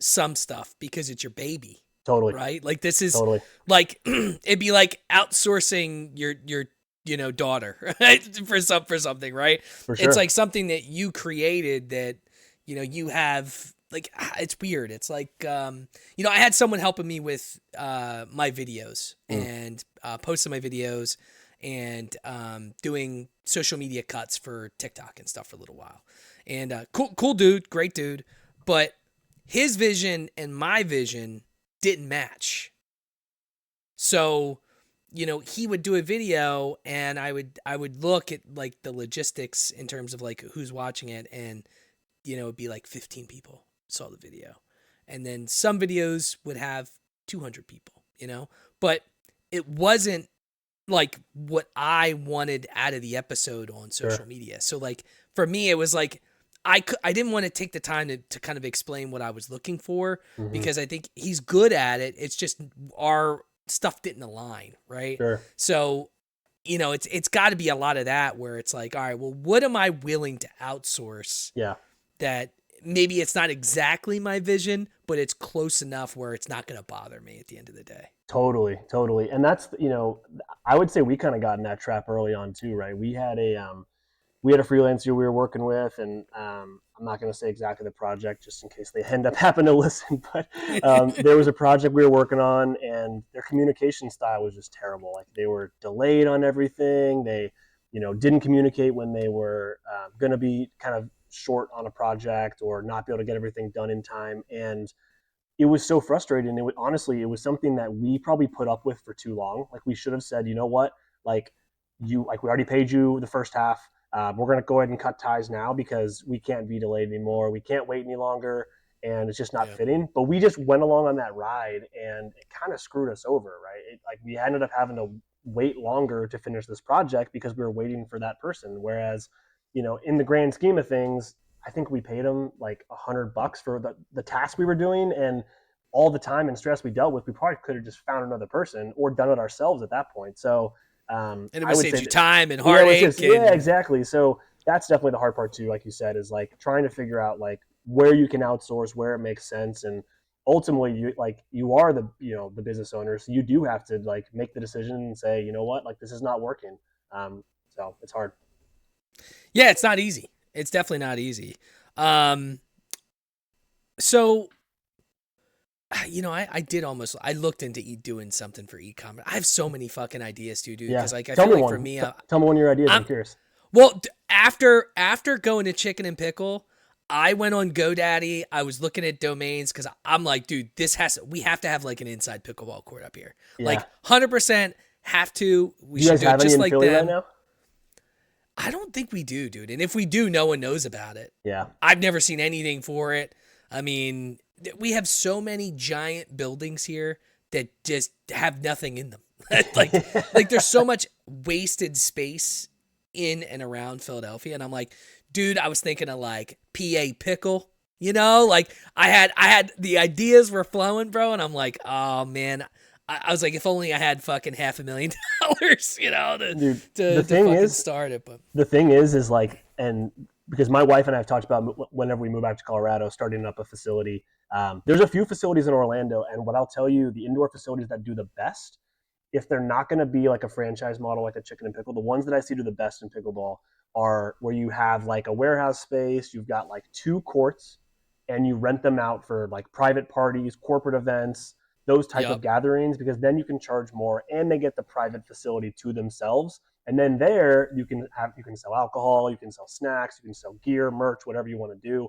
some stuff because it's your baby, Totally. right? Like this is Totally. like it'd be like outsourcing your daughter, right? For something, right? For sure. It's like something that you created that you have, like, it's weird. It's like I had someone helping me with my videos and posting my videos and doing social media cuts for TikTok and stuff for a little while. And cool dude, great dude, but his vision and my vision didn't match. So, he would do a video and I would look at like the logistics in terms of like who's watching it, and it'd be like 15 people saw the video. And then some videos would have 200 people, but it wasn't like what I wanted out of the episode on social media. So like for me, it was like I didn't want to take the time to kind of explain what I was looking for, because I think he's good at it. It's just our stuff didn't align, right? Sure. So, it's got to be a lot of that where it's like, all right, well, what am I willing to outsource? Yeah. That maybe it's not exactly my vision, but it's close enough where it's not going to bother me at the end of the day. Totally. And that's, I would say we kind of got in that trap early on too, right? We had we had a freelancer we were working with, and I'm not going to say exactly the project just in case they end up having to listen, but there was a project we were working on, and their communication style was just terrible. Like they were delayed on everything. They, didn't communicate when they were going to be kind of short on a project or not be able to get everything done in time. And it was so frustrating. Honestly, it was something that we probably put up with for too long. Like we should have said, you know what, like we already paid you the first half. We're going to go ahead and cut ties now because we can't be delayed anymore. We can't wait any longer, and it's just not fitting. But we just went along on that ride, and it kind of screwed us over, right? Like we ended up having to wait longer to finish this project because we were waiting for that person. Whereas, in the grand scheme of things, I think we paid them like $100 for the task we were doing, and all the time and stress we dealt with, we probably could have just found another person or done it ourselves at that point. So, and it would save you time and heartache. Exactly. So that's definitely the hard part too. Like you said, is like trying to figure out like where you can outsource, where it makes sense, and ultimately you are the business owner, so you do have to like make the decision and say, you know what, like this is not working. So it's hard. Yeah, it's not easy. It's definitely not easy. So, I looked into doing something for e-commerce. I have so many fucking ideas too, dude. Because I feel like for me, tell me one of your ideas. I'm curious. Well, after going to Chicken and Pickle, I went on GoDaddy. I was looking at domains because I'm like, dude, we have to have like an inside pickleball court up here. Yeah. Like 100% have to. We should do it just like them. Right now? I don't think we do, dude. And if we do, no one knows about it. Yeah. I've never seen anything for it. I mean, we have so many giant buildings here that just have nothing in them. like there's so much wasted space in and around Philadelphia. And I'm like, dude, I was thinking of like PA Pickle, like I had the ideas were flowing, bro. And I'm like, oh man, I was like, if only I had fucking $500,000, to fucking start it. But the thing is like, and because my wife and I have talked about whenever we move back to Colorado, starting up a facility. There's a few facilities in Orlando, and what I'll tell you, the indoor facilities that do the best, if they're not going to be like a franchise model like a Chicken and Pickle, the ones that I see do the best in pickleball are where you have like a warehouse space, you've got like 2 courts, and you rent them out for like private parties, corporate events, those type of gatherings, because then you can charge more and they get the private facility to themselves. And then there you can sell alcohol, you can sell snacks, you can sell gear, merch, whatever you want to do.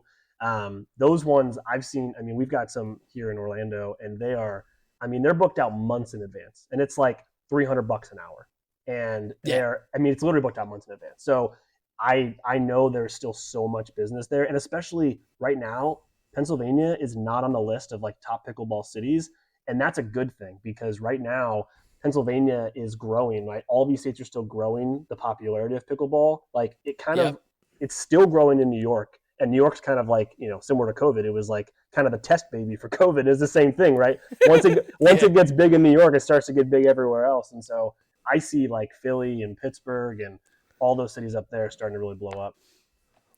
Those ones I've seen, we've got some here in Orlando, and they're booked out months in advance, and it's like $300 an hour. And it's literally booked out months in advance. So I know there's still so much business there. And especially right now, Pennsylvania is not on the list of like top pickleball cities. And that's a good thing, because right now Pennsylvania is growing, right? All these states are still growing the popularity of pickleball. Like it's still growing in New York. And New York's kind of like, similar to COVID. It was like kind of the test baby for COVID. It's the same thing, right? Once it gets big in New York, it starts to get big everywhere else. And so I see like Philly and Pittsburgh and all those cities up there starting to really blow up.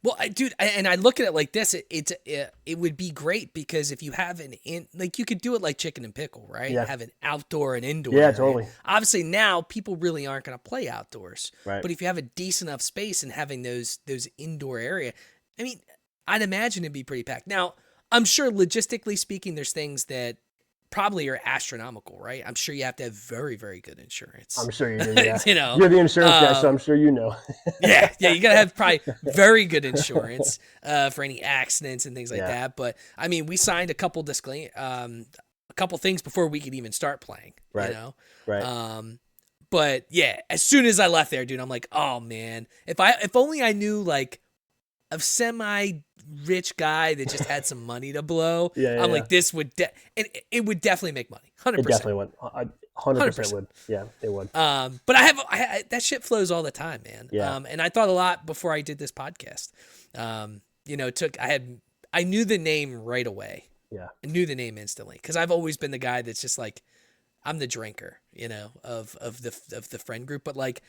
Well, dude, and I look at it like this. It would be great, because if you have you could do it like Chicken and Pickle, right? Yeah. Have an outdoor and indoor. Yeah, area. Totally. Obviously, now people really aren't going to play outdoors. Right. But if you have a decent enough space and having those indoor area, I'd imagine it'd be pretty packed. Now, I'm sure logistically speaking, there's things that probably are astronomical, right? I'm sure you have to have very, very good insurance. I'm sure you do, yeah. You're the insurance guy, so I'm sure you know. yeah, you got to have probably very good insurance for any accidents and things like that. But, we signed a couple things before we could even start playing, right. Right. But, yeah, as soon as I left there, dude, I'm like, oh, man, if only I knew, like, a semi-rich guy that just had some money to blow. I'm like, this would it would definitely make money. 100%. It definitely would. 100% would. Yeah, it would. But I that shit flows all the time, man. Yeah. And I thought a lot before I did this podcast. I knew the name right away. Yeah. I knew the name instantly, because I've always been the guy that's just like, I'm the drinker, of the friend group. But like,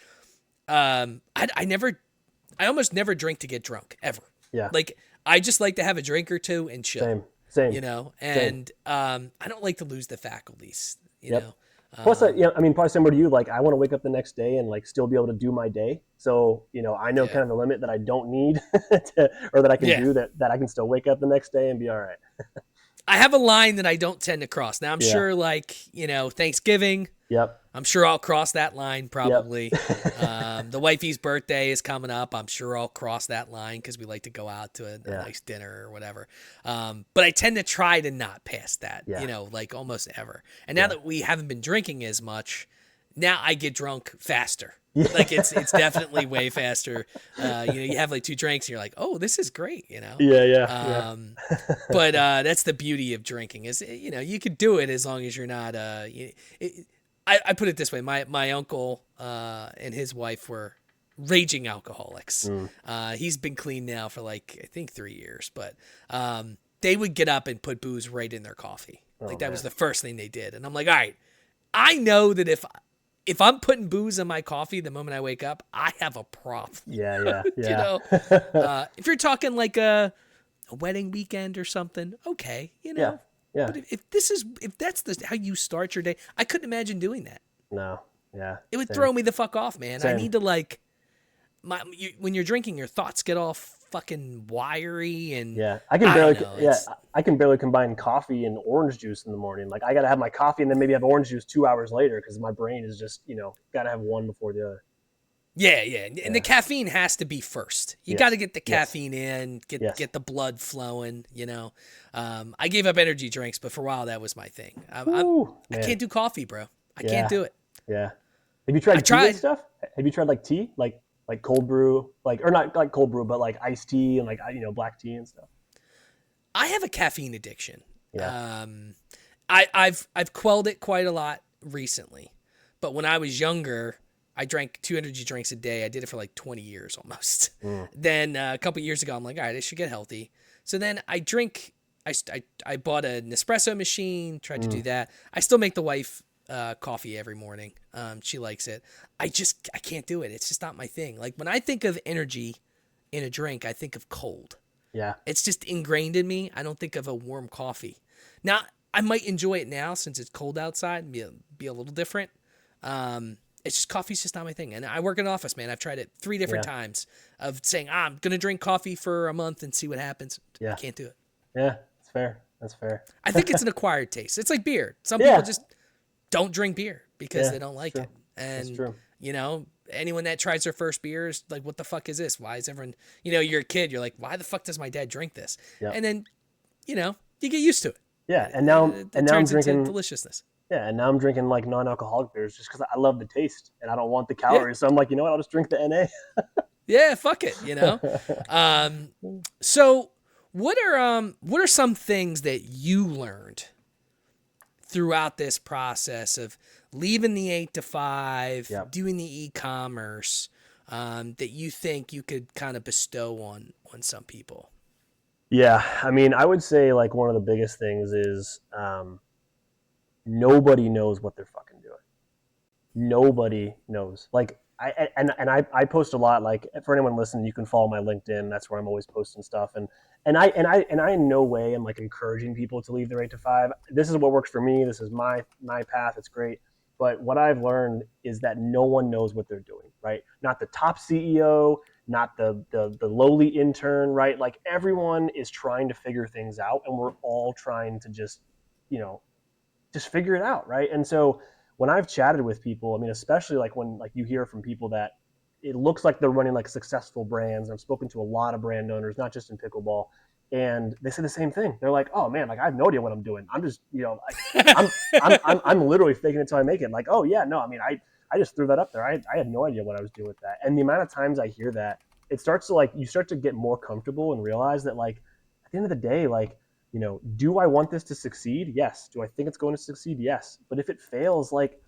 I almost never drink to get drunk, ever. Yeah. Like, I just like to have a drink or two and chill. Same. And I don't like to lose the faculties, you know. Plus, I mean, probably similar to you. Like, I want to wake up the next day and like still be able to do my day. So, I know Yeah. kind of the limit that I don't need or that I can Yeah. do that I can still wake up the next day and be all right. I have a line that I don't tend to cross. Now I'm Yeah. sure like, Thanksgiving, Yep. I'm sure I'll cross that line Yep. probably. The wifey's birthday is coming up. I'm sure I'll cross that line because we like to go out to a Yeah. nice dinner or whatever. But I tend to try to not pass that, Yeah. like almost ever. And now that we haven't been drinking as much, now I get drunk faster. Yeah. Like it's definitely way faster. You have like 2 drinks and you're like, oh, this is great, Yeah. But that's the beauty of drinking is, you could do it as long as you're not, I put it this way. My uncle and his wife were raging alcoholics. He's been clean now for like, I think 3 years, but they would get up and put booze right in their coffee. Like that was the first thing they did. And I'm like, all right, I know that if I'm putting booze in my coffee the moment I wake up, I have a problem. Yeah. If you're talking like a wedding weekend or something, okay, Yeah. But if that's how you start your day, I couldn't imagine doing that. No. Yeah. It would Same. throw me the fuck off, man. Same. I need to like when you're drinking, your thoughts get all fucking wiry and Yeah, I can barely combine coffee and orange juice in the morning. Like I got to have my coffee and then maybe have orange juice 2 hours later because my brain is just, got to have one before the other. Yeah. And the caffeine has to be first. You got to get the caffeine in, get the blood flowing, I gave up energy drinks, but for a while that was my thing. I can't do coffee, bro. I can't do it. Yeah. Have you tried tea and stuff? Have you tried like tea? Like cold brew, or not like cold brew, but like iced tea and like, black tea and stuff? I have a caffeine addiction. Yeah. I've quelled it quite a lot recently, but when I was younger, I drank 2 energy drinks a day. I did it for like 20 years almost. Then a couple years ago, I'm like, all right, I should get healthy. So then I bought an espresso machine, tried to do that. I still make the wife coffee every morning. She likes it. I can't do it. It's just not my thing. Like when I think of energy in a drink, I think of cold. Yeah. It's just ingrained in me. I don't think of a warm coffee. Now, I might enjoy it now since it's cold outside and be a little different. It's just coffee's just not my thing. And I work in an office, man. I've tried it 3 different times of saying, I'm going to drink coffee for a month and see what happens. Yeah. I can't do it. Yeah, that's fair. That's fair. I think it's an acquired taste. It's like beer. Some people just don't drink beer because they don't like it. And, that's true. Anyone that tries their first beer is like, what the fuck is this? Why is everyone, you're a kid. You're like, why the fuck does my dad drink this? Yep. And then, you get used to it. Yeah. And now I'm drinking deliciousness. Yeah, and now I'm drinking like non-alcoholic beers just because I love the taste and I don't want the calories. So I'm like, you know what? I'll just drink the NA. Yeah, fuck it. So what are some things that you learned throughout this process of leaving the 8 to 5, doing the e-commerce, that you think you could kind of bestow on some people? Yeah, I mean, I would say like one of the biggest things is nobody knows what they're fucking doing. Nobody knows. Like I post a lot. Like for anyone listening, you can follow my LinkedIn. That's where I'm always posting stuff. And I in no way am like encouraging people to leave their 8 to 5. This is what works for me. This is my path. It's great. But what I've learned is that no one knows what they're doing, right? Not the top CEO, not the lowly intern, right? Like everyone is trying to figure things out, and we're all trying to just figure it out, right? And so when I've chatted with people, I mean, especially like when like you hear from people that it looks like they're running like successful brands. I've spoken to a lot of brand owners, not just in pickleball, and they say the same thing. They're like, "Oh man, like I have no idea what I'm doing. I'm just, I'm literally faking it till I make it." Like, "Oh yeah, no, I mean, I just threw that up there. I had no idea what I was doing with that." And the amount of times I hear that, it starts to like you start to get more comfortable and realize that like at the end of the day, like, do I want this to succeed? Yes. Do I think it's going to succeed? Yes. But if it fails, like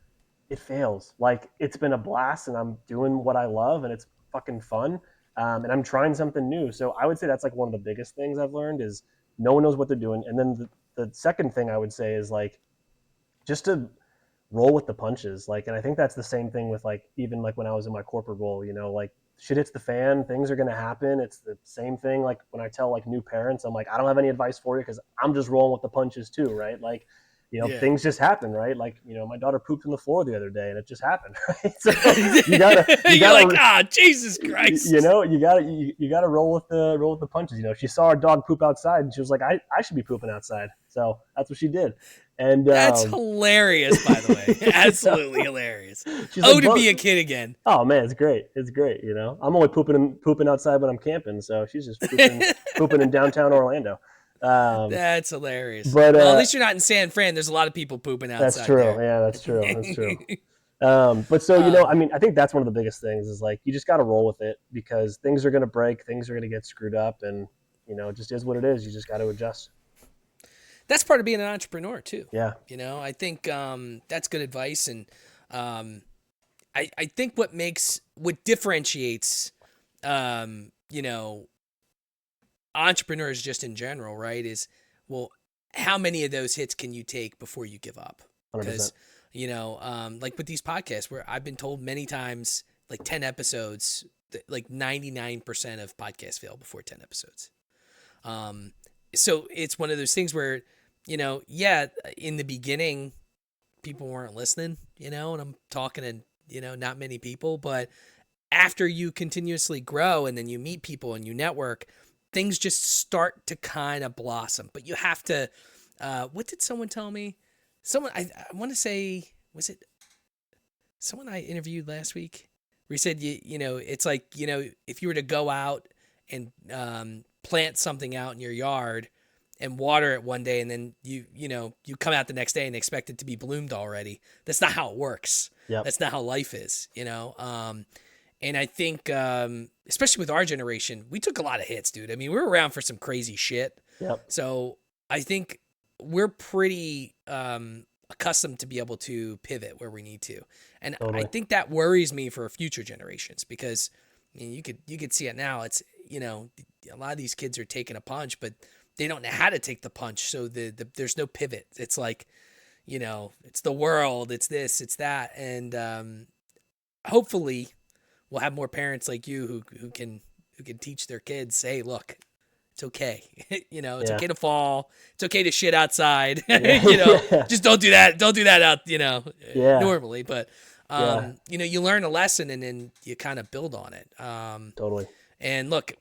it fails. Like it's been a blast and I'm doing what I love and it's fucking fun. And I'm trying something new. So I would say that's like one of the biggest things I've learned is no one knows what they're doing. And then the second thing I would say is like, just to roll with the punches. Like, and I think that's the same thing with like, even like when I was in my corporate role, like shit hits the fan, things are going to happen. It's the same thing. Like when I tell like new parents, I'm like, I don't have any advice for you because I'm just rolling with the punches too. Right. Like, Yeah. things just happen, right? Like, my daughter pooped on the floor the other day and it just happened, right? So you gotta, You're like, ah, Jesus Christ. you gotta roll with the punches. She saw her dog poop outside and she was like, I should be pooping outside. So that's what she did. And that's hilarious, by the way. Absolutely hilarious. She's like, to be a kid again. Oh man, it's great. It's great. I'm only pooping outside when I'm camping, so she's just pooping in downtown Orlando. That's hilarious. But well, at least you're not in San Fran. There's a lot of people pooping outside. That's true. There. Yeah, that's true. That's true. But so I think that's one of the biggest things is like you just got to roll with it because things are going to break, things are going to get screwed up, and it just is what it is. You just got to adjust. That's part of being an entrepreneur too. Yeah. I think that's good advice, and I think what differentiates entrepreneurs just in general, right, is, well, how many of those hits can you take before you give up? Because, like with these podcasts where I've been told many times, like 10 episodes, like 99% of podcasts fail before 10 episodes. So it's one of those things where, in the beginning, people weren't listening, and I'm talking to, not many people, but after you continuously grow and then you meet people and you network, things just start to kind of blossom. But you have to, what did someone tell me? I want to say, was it someone I interviewed last week? Where he said, it's like, if you were to go out and plant something out in your yard and water it one day and then you come out the next day and expect it to be bloomed already. That's not how it works. Yep. That's not how life is, and I think, especially with our generation, we took a lot of hits, dude. I mean, we were around for some crazy shit. Yep. So I think we're pretty accustomed to be able to pivot where we need to. And totally. I think that worries me for future generations because you could see it now. It's, a lot of these kids are taking a punch, but they don't know how to take the punch. So there's no pivot. It's like, it's the world, it's this, it's that. And hopefully we'll have more parents like you who can teach their kids, hey, look, it's okay. It's okay to fall. It's okay to shit outside. Just don't do that. Don't do that out, normally. But, you learn a lesson and then you kind of build on it. Totally. And look,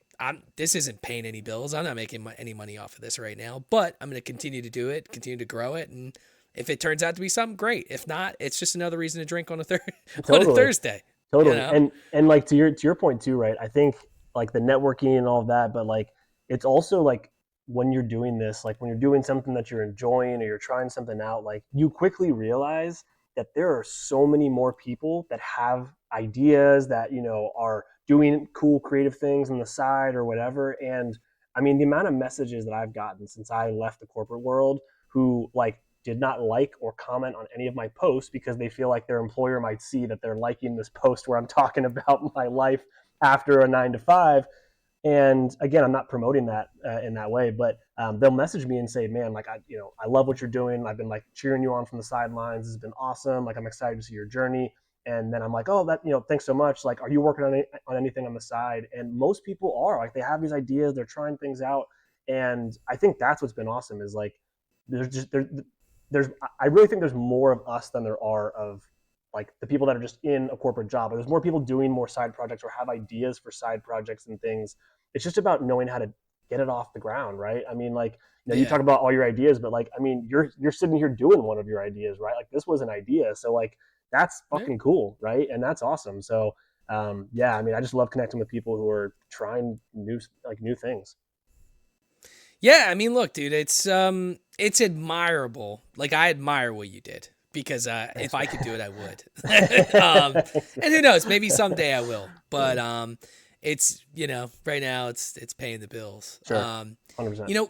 this isn't paying any bills. I'm not making any money off of this right now, but I'm going to continue to do it, continue to grow it. And if it turns out to be something, great. If not, it's just another reason to drink on a Thursday. Totally. And like to your point too, right? I think like the networking and all of that, but like it's also like when you're doing this, like when you're doing something that you're enjoying or you're trying something out, like you quickly realize that there are so many more people that have ideas that, are doing cool creative things on the side or whatever. And I mean, the amount of messages that I've gotten since I left the corporate world who like did not like or comment on any of my posts because they feel like their employer might see that they're liking this post where I'm talking about my life after a 9-to-5. And again, I'm not promoting that in that way, but they'll message me and say, man, like, I love what you're doing. I've been like cheering you on from the sidelines. This has been awesome. Like, I'm excited to see your journey. And then I'm like, oh, that, thanks so much. Like, are you working on anything on the side? And most people are like, they have these ideas, they're trying things out. And I think that's what's been awesome is like, I really think there's more of us than there are of like the people that are just in a corporate job. There's more people doing more side projects or have ideas for side projects and things. It's just about knowing how to get it off the ground, right? I mean, like, you talk about all your ideas, but like, I mean, you're sitting here doing one of your ideas, right? Like this was an idea. So like, that's fucking cool, right? And that's awesome. So I mean, I just love connecting with people who are trying new things. Yeah, I mean, look, dude, it's admirable. Like, I admire what you did because if I could do it, I would. And who knows? Maybe someday I will. But it's right now it's paying the bills. Sure, 100%.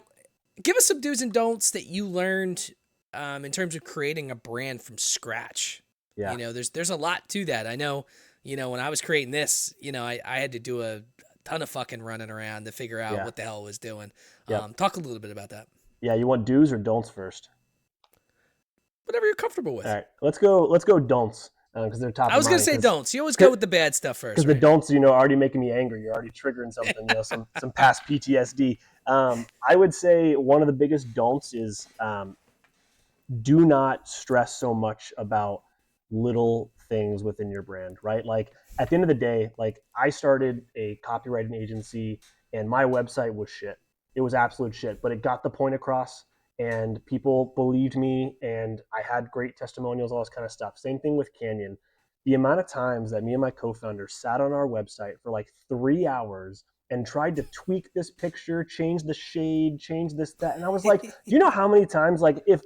Give us some do's and don'ts that you learned in terms of creating a brand from scratch. Yeah. There's a lot to that. I know. When I was creating this, I had to do a ton of fucking running around to figure out what the hell I was doing. Yep. Talk a little bit about that. Yeah, you want do's or don'ts first? Whatever you're comfortable with. All right, let's go don'ts because they're top. I was going to say don'ts. You always go with the bad stuff first. Because the don'ts, are already making me angry. You're already triggering something, some past PTSD. I would say one of the biggest don'ts is do not stress so much about little things within your brand, right? Like at the end of the day, like I started a copywriting agency and my website was shit. It was absolute shit, but it got the point across and people believed me and I had great testimonials, all this kind of stuff. Same thing with Canyon. The amount of times that me and my co-founder sat on our website for like 3 hours and tried to tweak this picture, change the shade, change this, that. And I was like, do you know how many times, like if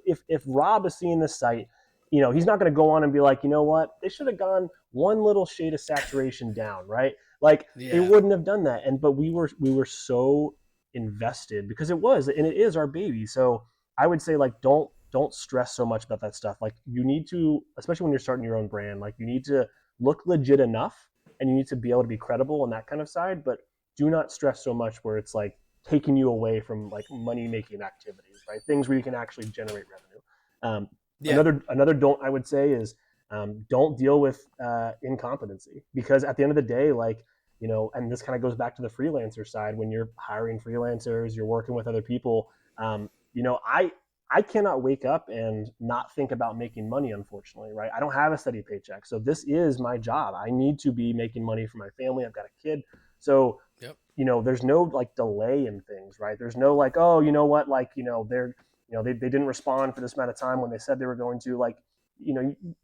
Rob is seeing this site, he's not going to go on and be like, you know what, they should have gone one little shade of saturation down, right? Like they wouldn't have done that. But we were so invested because it was, and it is our baby. So I would say like, don't stress so much about that stuff. Like you need to, especially when you're starting your own brand, like you need to look legit enough and you need to be able to be credible on that kind of side, but do not stress so much where it's like taking you away from like money making activities, right? Things where you can actually generate revenue. Another don't I would say is don't deal with incompetency, because at the end of the day, like, and this kind of goes back to the freelancer side. When you're hiring freelancers, you're working with other people. I cannot wake up and not think about making money, unfortunately, right? I don't have a steady paycheck. So this is my job. I need to be making money for my family. I've got a kid. So, there's no like delay in things, right? There's no like, oh, you know what? Like, they didn't respond for this amount of time when they said they were going to. Like, you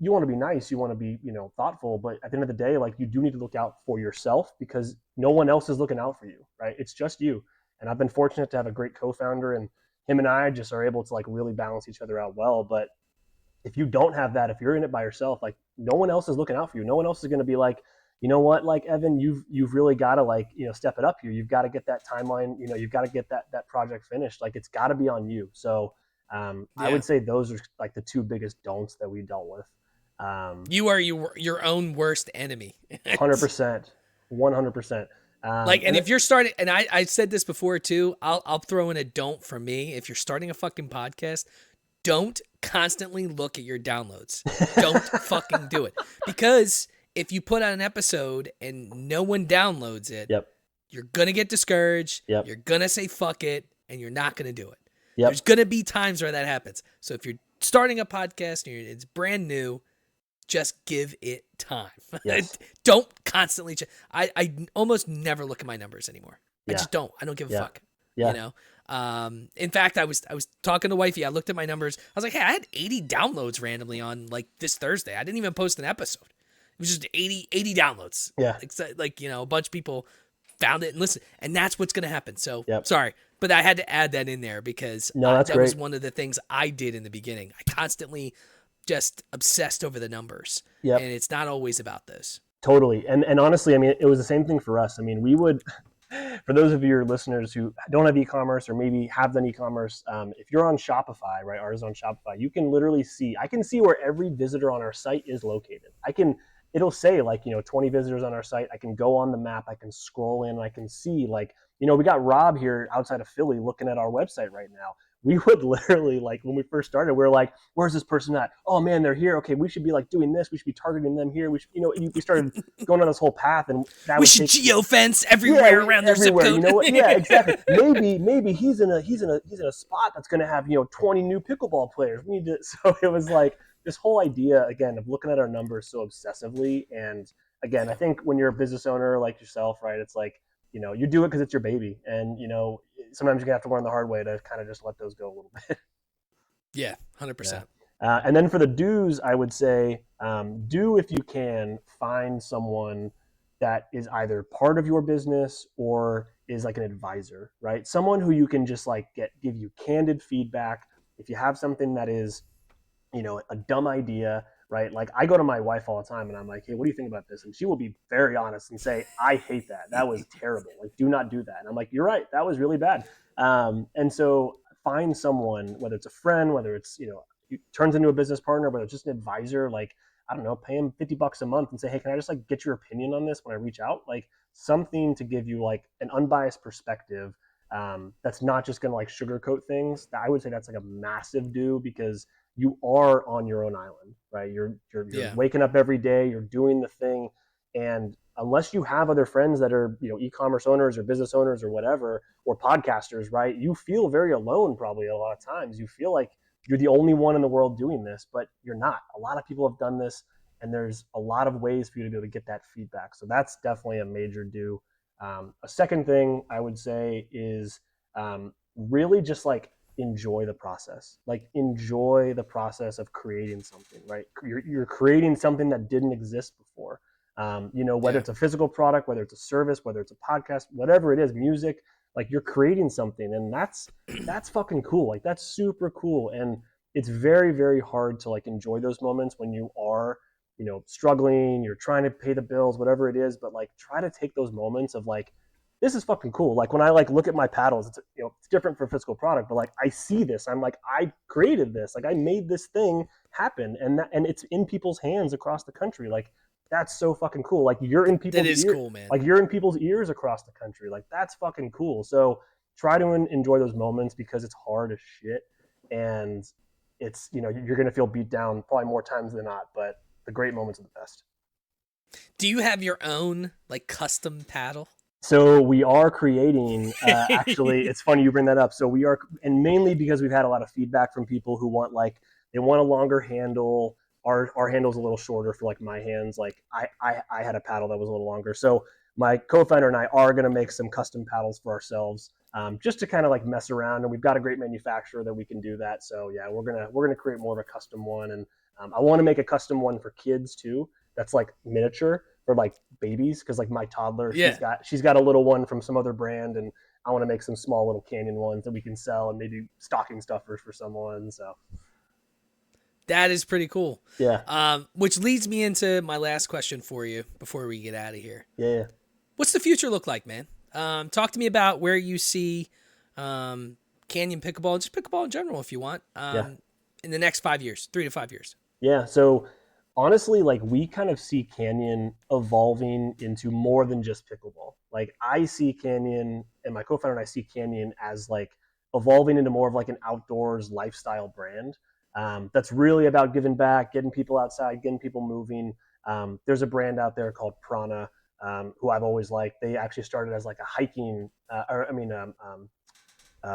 want to be nice, you want to be, thoughtful, but at the end of the day, like you do need to look out for yourself because no one else is looking out for you, right? It's just you. And I've been fortunate to have a great co-founder, and him and I just are able to like really balance each other out well. But if you don't have that, if you're in it by yourself, like no one else is looking out for you. No one else is going to be like, you know what, like Evan, you've really got to like, step it up here. You've got to get that timeline, you've got to get that project finished. Like it's got to be on you. So I would say those are like the two biggest don'ts that we dealt with. You are your own worst enemy. 100%, 100%. And if you're starting, and I said this before too, I'll throw in a don't for me. If you're starting a fucking podcast, don't constantly look at your downloads. Don't fucking do it. Because if you put out an episode and no one downloads it, you're going to get discouraged. You're going to say fuck it, and you're not going to do it. There's going to be times where that happens. So if you're starting a podcast and it's brand new, just give it time. Don't constantly I almost never look at my numbers anymore. I just don't. I don't give a fuck. In fact, I was talking to wifey. I looked at my numbers. I was like, hey, I had 80 downloads randomly on like this Thursday. I didn't even post an episode. It was just 80 downloads. Like, a bunch of people found it and listened. And that's what's going to happen. So sorry, but I had to add that in there because that was one of the things I did in the beginning. I constantly just obsessed over the numbers, and it's not always about this. Totally. And honestly, I mean, it was the same thing for us. I mean, we would, for those of your listeners who don't have e-commerce or maybe have done e-commerce, if you're on Shopify, right, ours is on Shopify, you can literally I can see where every visitor on our site is located. It'll say like, 20 visitors on our site. I can go on the map, I can scroll in, I can see like, we got Rob here outside of Philly looking at our website right now. We would literally, like, when we first started, we were like, where's this person at? Oh man, they're here. Okay, we should be like doing this. We should be targeting them here. We should, we started going on this whole path, and that we should geofence everywhere around their zip code. You know what? Yeah, exactly. Maybe he's in a spot that's going to have 20 new pickleball players. We need to. So it was like this whole idea again of looking at our numbers so obsessively. And again, I think when you're a business owner like yourself, right, it's like, you do it because it's your baby, and sometimes you're gonna have to learn the hard way to kind of just let those go a little bit. Yeah, 100%. And then for the do's, I would say, do, if you can, find someone that is either part of your business or is like an advisor, right? Someone who you can just like give you candid feedback. If you have something that is, a dumb idea, right? Like I go to my wife all the time and I'm like, hey, what do you think about this? And she will be very honest and say, I hate that. That was terrible. Like, do not do that. And I'm like, you're right. That was really bad. And so find someone, whether it's a friend, whether it's, turns into a business partner, whether it's just an advisor, like, I don't know, pay him $50 a month and say, hey, can I just like get your opinion on this when I reach out? Like something to give you like an unbiased perspective. That's not just going to like sugarcoat things. I would say that's like a massive do, because you are on your own island, right? You're waking up every day, you're doing the thing. And unless you have other friends that are, e-commerce owners or business owners or whatever, or podcasters, right? You feel very alone probably a lot of times. You feel like you're the only one in the world doing this, but you're not. A lot of people have done this, and there's a lot of ways for you to be able to get that feedback. So that's definitely a major do. A second thing I would say is really just like enjoy the process. Like enjoy the process of creating something, right? You're creating something that didn't exist before. Whether it's a physical product, whether it's a service, whether it's a podcast, whatever it is, music, like you're creating something, and that's fucking cool. Like that's super cool. And it's very, very hard to like enjoy those moments when you are, struggling, you're trying to pay the bills, whatever it is, but like try to take those moments of like, this is fucking cool. Like when I like look at my paddles, it's different for physical product, but like I see this, I'm like, I created this, like I made this thing happen, and it's in people's hands across the country. Like that's so fucking cool. Like you're in That people's is ears, cool, man. like you're in people's ears across the country. Like that's fucking cool. So try to enjoy those moments because it's hard as shit, and it's you're gonna feel beat down probably more times than not, but the great moments are the best. Do you have your own like custom paddle? So we are creating, actually, it's funny you bring that up. So we are, and mainly because we've had a lot of feedback from people who want they want a longer handle. Our handle's a little shorter for like my hands. Like I had a paddle that was a little longer. So my co-founder and I are going to make some custom paddles for ourselves, just to kind of like mess around. And we've got a great manufacturer that we can do that. So yeah, we're gonna create more of a custom one, and I want to make a custom one for kids too. That's like miniature for like babies, because like my toddler, she's got a little one from some other brand, and I want to make some small little Canyon ones that we can sell and maybe stocking stuffers for someone. So that is pretty cool. Yeah. Which leads me into my last question for you before we get out of here. Yeah. What's the future look like, man? Talk to me about where you see Canyon Pickleball, just pickleball in general, if you want, in the next 5 years, 3 to 5 years. Yeah. So honestly, like we kind of see Canyon evolving into more than just pickleball. Like I see Canyon, and my co-founder and I see Canyon as like evolving into more of like an outdoors lifestyle brand. That's really about giving back, getting people outside, getting people moving. There's a brand out there called Prana, who I've always liked. They actually started as like a hiking,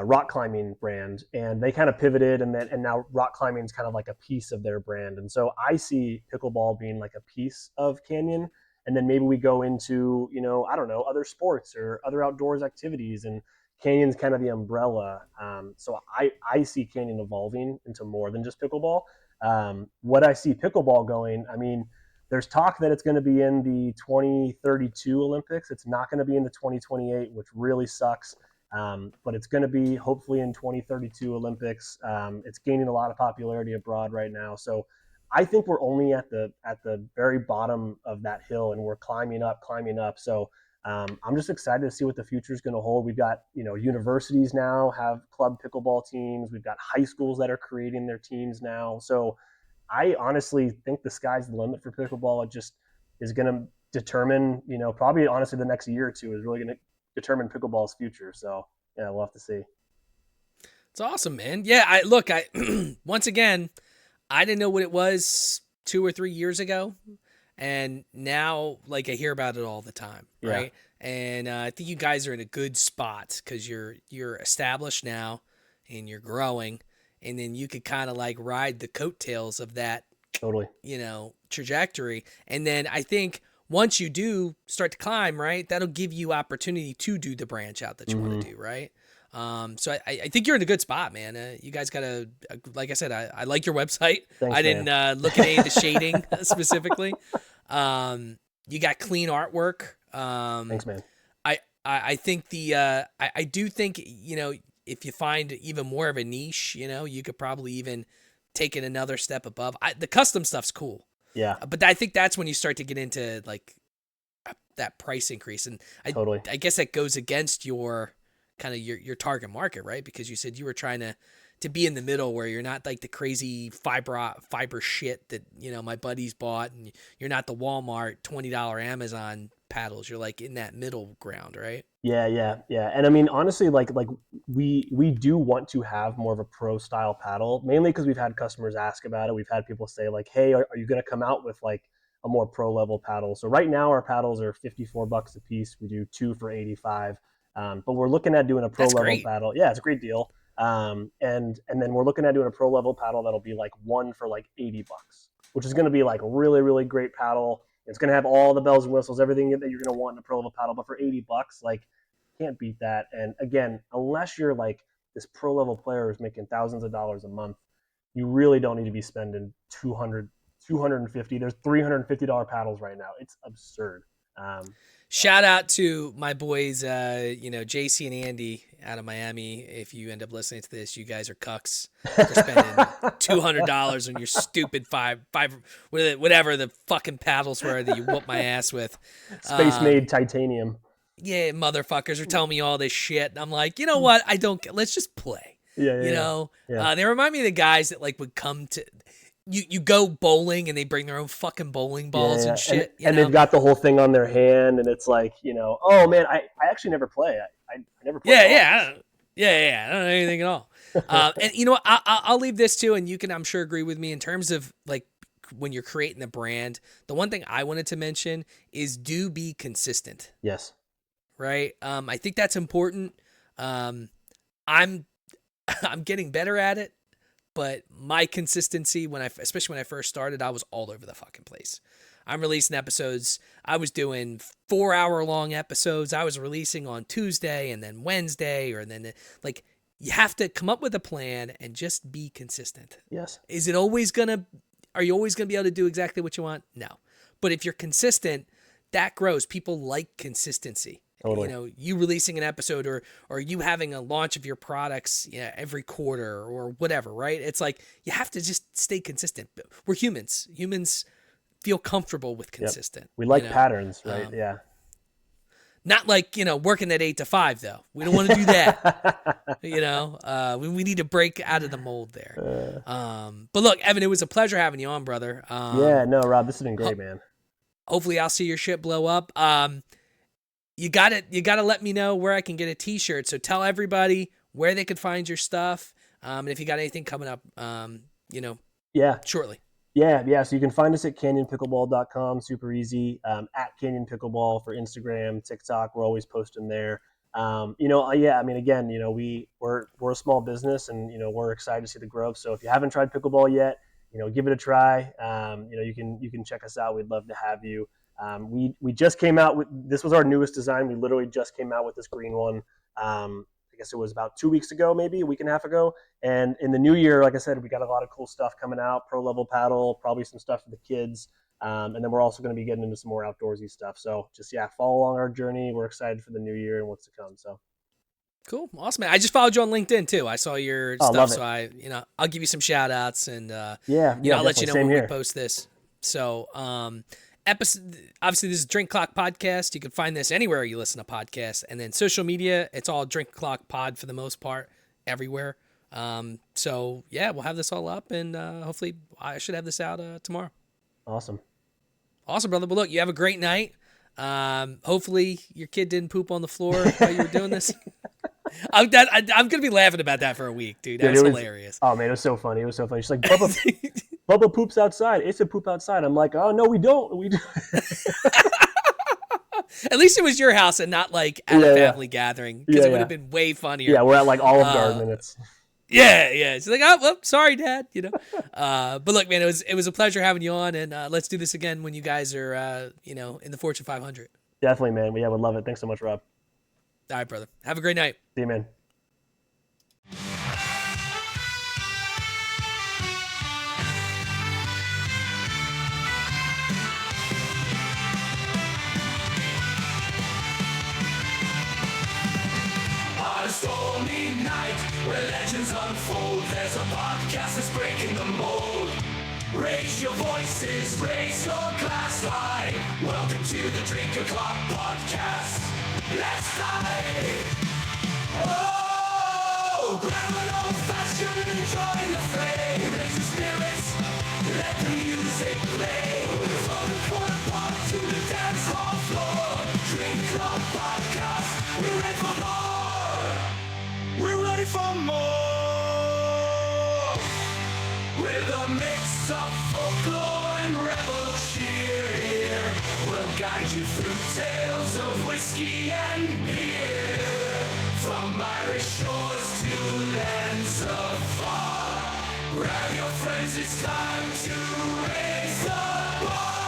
rock climbing brand, and they kind of pivoted, and now rock climbing is kind of like a piece of their brand. And so I see pickleball being like a piece of Canyon, and then maybe we go into I don't know, other sports or other outdoors activities, and Canyon's kind of the umbrella. So I see Canyon evolving into more than just pickleball. What I see pickleball going, I mean, there's talk that it's going to be in the 2032 Olympics. It's not going to be in the 2028, which really sucks. But it's going to be hopefully in 2032 Olympics. It's gaining a lot of popularity abroad right now. So I think we're only at the very bottom of that hill, and we're climbing up. So I'm just excited to see what the future is going to hold. We've got, universities now have club pickleball teams. We've got high schools that are creating their teams now. So I honestly think the sky's the limit for pickleball. It just is going to determine, probably honestly the next year or two is really going to determine pickleball's future. So yeah, we'll have to see. It's awesome, man. Yeah, I once again, I didn't know what it was 2 or 3 years ago, and now like I hear about it all the time, right? Yeah. And I think you guys are in a good spot because you're established now and you're growing, and then you could kind of like ride the coattails of that totally trajectory. And then I think once you do start to climb, right, that'll give you opportunity to do the branch out that you want to do, right? So I think you're in a good spot, man. You guys got like I said, I like your website. Thanks, I didn't look at any of the shading specifically. You got clean artwork. Thanks, man. I think I do think, if you find even more of a niche, you could probably even take it another step above. The custom stuff's cool. Yeah. But I think that's when you start to get into like that price increase. And I guess that goes against your kind of your target market, right? Because you said you were trying to be in the middle where you're not like the crazy fiber shit that, my buddies bought, and you're not the Walmart $20 Amazon paddles. You're like in that middle ground, right? Yeah. And I mean, honestly, like we do want to have more of a pro style paddle, mainly because we've had customers ask about it. We've had people say like, hey, are you going to come out with like a more pro level paddle? So right now our paddles are $54 a piece. We do 2 for $85. But we're looking at doing a pro level paddle. Yeah, it's a great deal. And then we're looking at doing a pro level paddle that'll be like one for like $80, which is going to be like a really, really great paddle. It's going to have all the bells and whistles, everything that you're going to want in a pro level paddle, but for $80, like, can't beat that. And again, unless you're like this pro level player who's making thousands of dollars a month, you really don't need to be spending 250. There's $350 paddles right now. It's absurd. Shout out to my boys, JC and Andy out of Miami. If you end up listening to this, you guys are cucks for spending $200 on your stupid five, whatever the fucking paddles were that you whooped my ass with. Space made titanium. Yeah, motherfuckers are telling me all this shit. And I'm like, you know what? I don't get. Let's just play. Yeah. They remind me of the guys that like would come to. You go bowling and they bring their own fucking bowling balls and shit. And they've got the whole thing on their hand, and it's like, oh man, I actually never play. I never play. I don't know anything at all. And I'll leave this too, and you can, I'm sure, agree with me in terms of like when you're creating the brand. The one thing I wanted to mention is do be consistent. Yes. Right. I think that's important. I'm getting better at it. But my consistency, especially when I first started, I was all over the fucking place. I'm releasing episodes. I was doing 4-hour-long episodes. I was releasing on Tuesday and then Wednesday, like, you have to come up with a plan and just be consistent. Yes. Are you always going to be able to do exactly what you want? No. But if you're consistent, that grows. People like consistency. Totally. You releasing an episode or you having a launch of your products every quarter or whatever, right? It's like you have to just stay consistent. We're humans. Humans feel comfortable with consistent. Yep. We like patterns, right? Yeah. Not like, working at 8 to 5 though. We don't want to do that. We need to break out of the mold there. But look, Evan, it was a pleasure having you on, brother. Rob, this has been great, man. Hopefully I'll see your shit blow up. You gotta let me know where I can get a t-shirt. So tell everybody where they could find your stuff. And if you got anything coming up, shortly. Yeah. So you can find us at canyonpickleball.com. Super easy. At Canyon Pickleball for Instagram, TikTok. We're always posting there. We're a small business and, we're excited to see the growth. So if you haven't tried pickleball yet, give it a try. You can check us out. We'd love to have you. We just came out with, this was our newest design. We literally just came out with this green one. I guess it was about 2 weeks ago, maybe a week and a half ago. And in the new year, like I said, we got a lot of cool stuff coming out, pro level paddle, probably some stuff for the kids. And then we're also going to be getting into some more outdoorsy stuff. So just, follow along our journey. We're excited for the new year and what's to come. So cool. Awesome, man. I just followed you on LinkedIn too. I saw your stuff. So I'll give you some shout outs and, I'll let you know when we post this. So, obviously this is Drink Clock Podcast. You can find this anywhere you listen to podcasts, and then social media, it's all Drink Clock Pod for the most part, everywhere. We'll have this all up, and hopefully I should have this out tomorrow. Awesome, brother. Well, look, you have a great night. Hopefully your kid didn't poop on the floor while you were doing this. I'm gonna be laughing about that for a week, dude. That's hilarious. Oh man, it was so funny. She's like, Bubba poops outside. It's a poop outside. I'm like, oh no, we don't. We do. At least it was your house and not like at a family gathering, because it would have been way funnier. Yeah, we're at like Olive Garden and it's. Yeah. She's like, oh, well, sorry, Dad. But look, man, it was a pleasure having you on, and let's do this again when you guys are, in the Fortune 500. Definitely, man. Yeah, would love it. Thanks so much, Rob. All right, brother. Have a great night. See you, man. On a stormy night where legends unfold, there's a podcast that's breaking the mold. Raise your voices, raise your glass high. Welcome to the Drink O'Clock Podcast. Let's dive. Oh, grab an old fashioned and join the fray. Raise your spirits, let the music play. From the corner park to the dance hall floor. Drink O'Clock Podcast, we're ready for more. We're ready for more. With a mix of folklore and rebel cheer, we'll guide you through tales of whiskey and beer. From Irish shores to lands afar, grab your friends, it's time to raise the bar.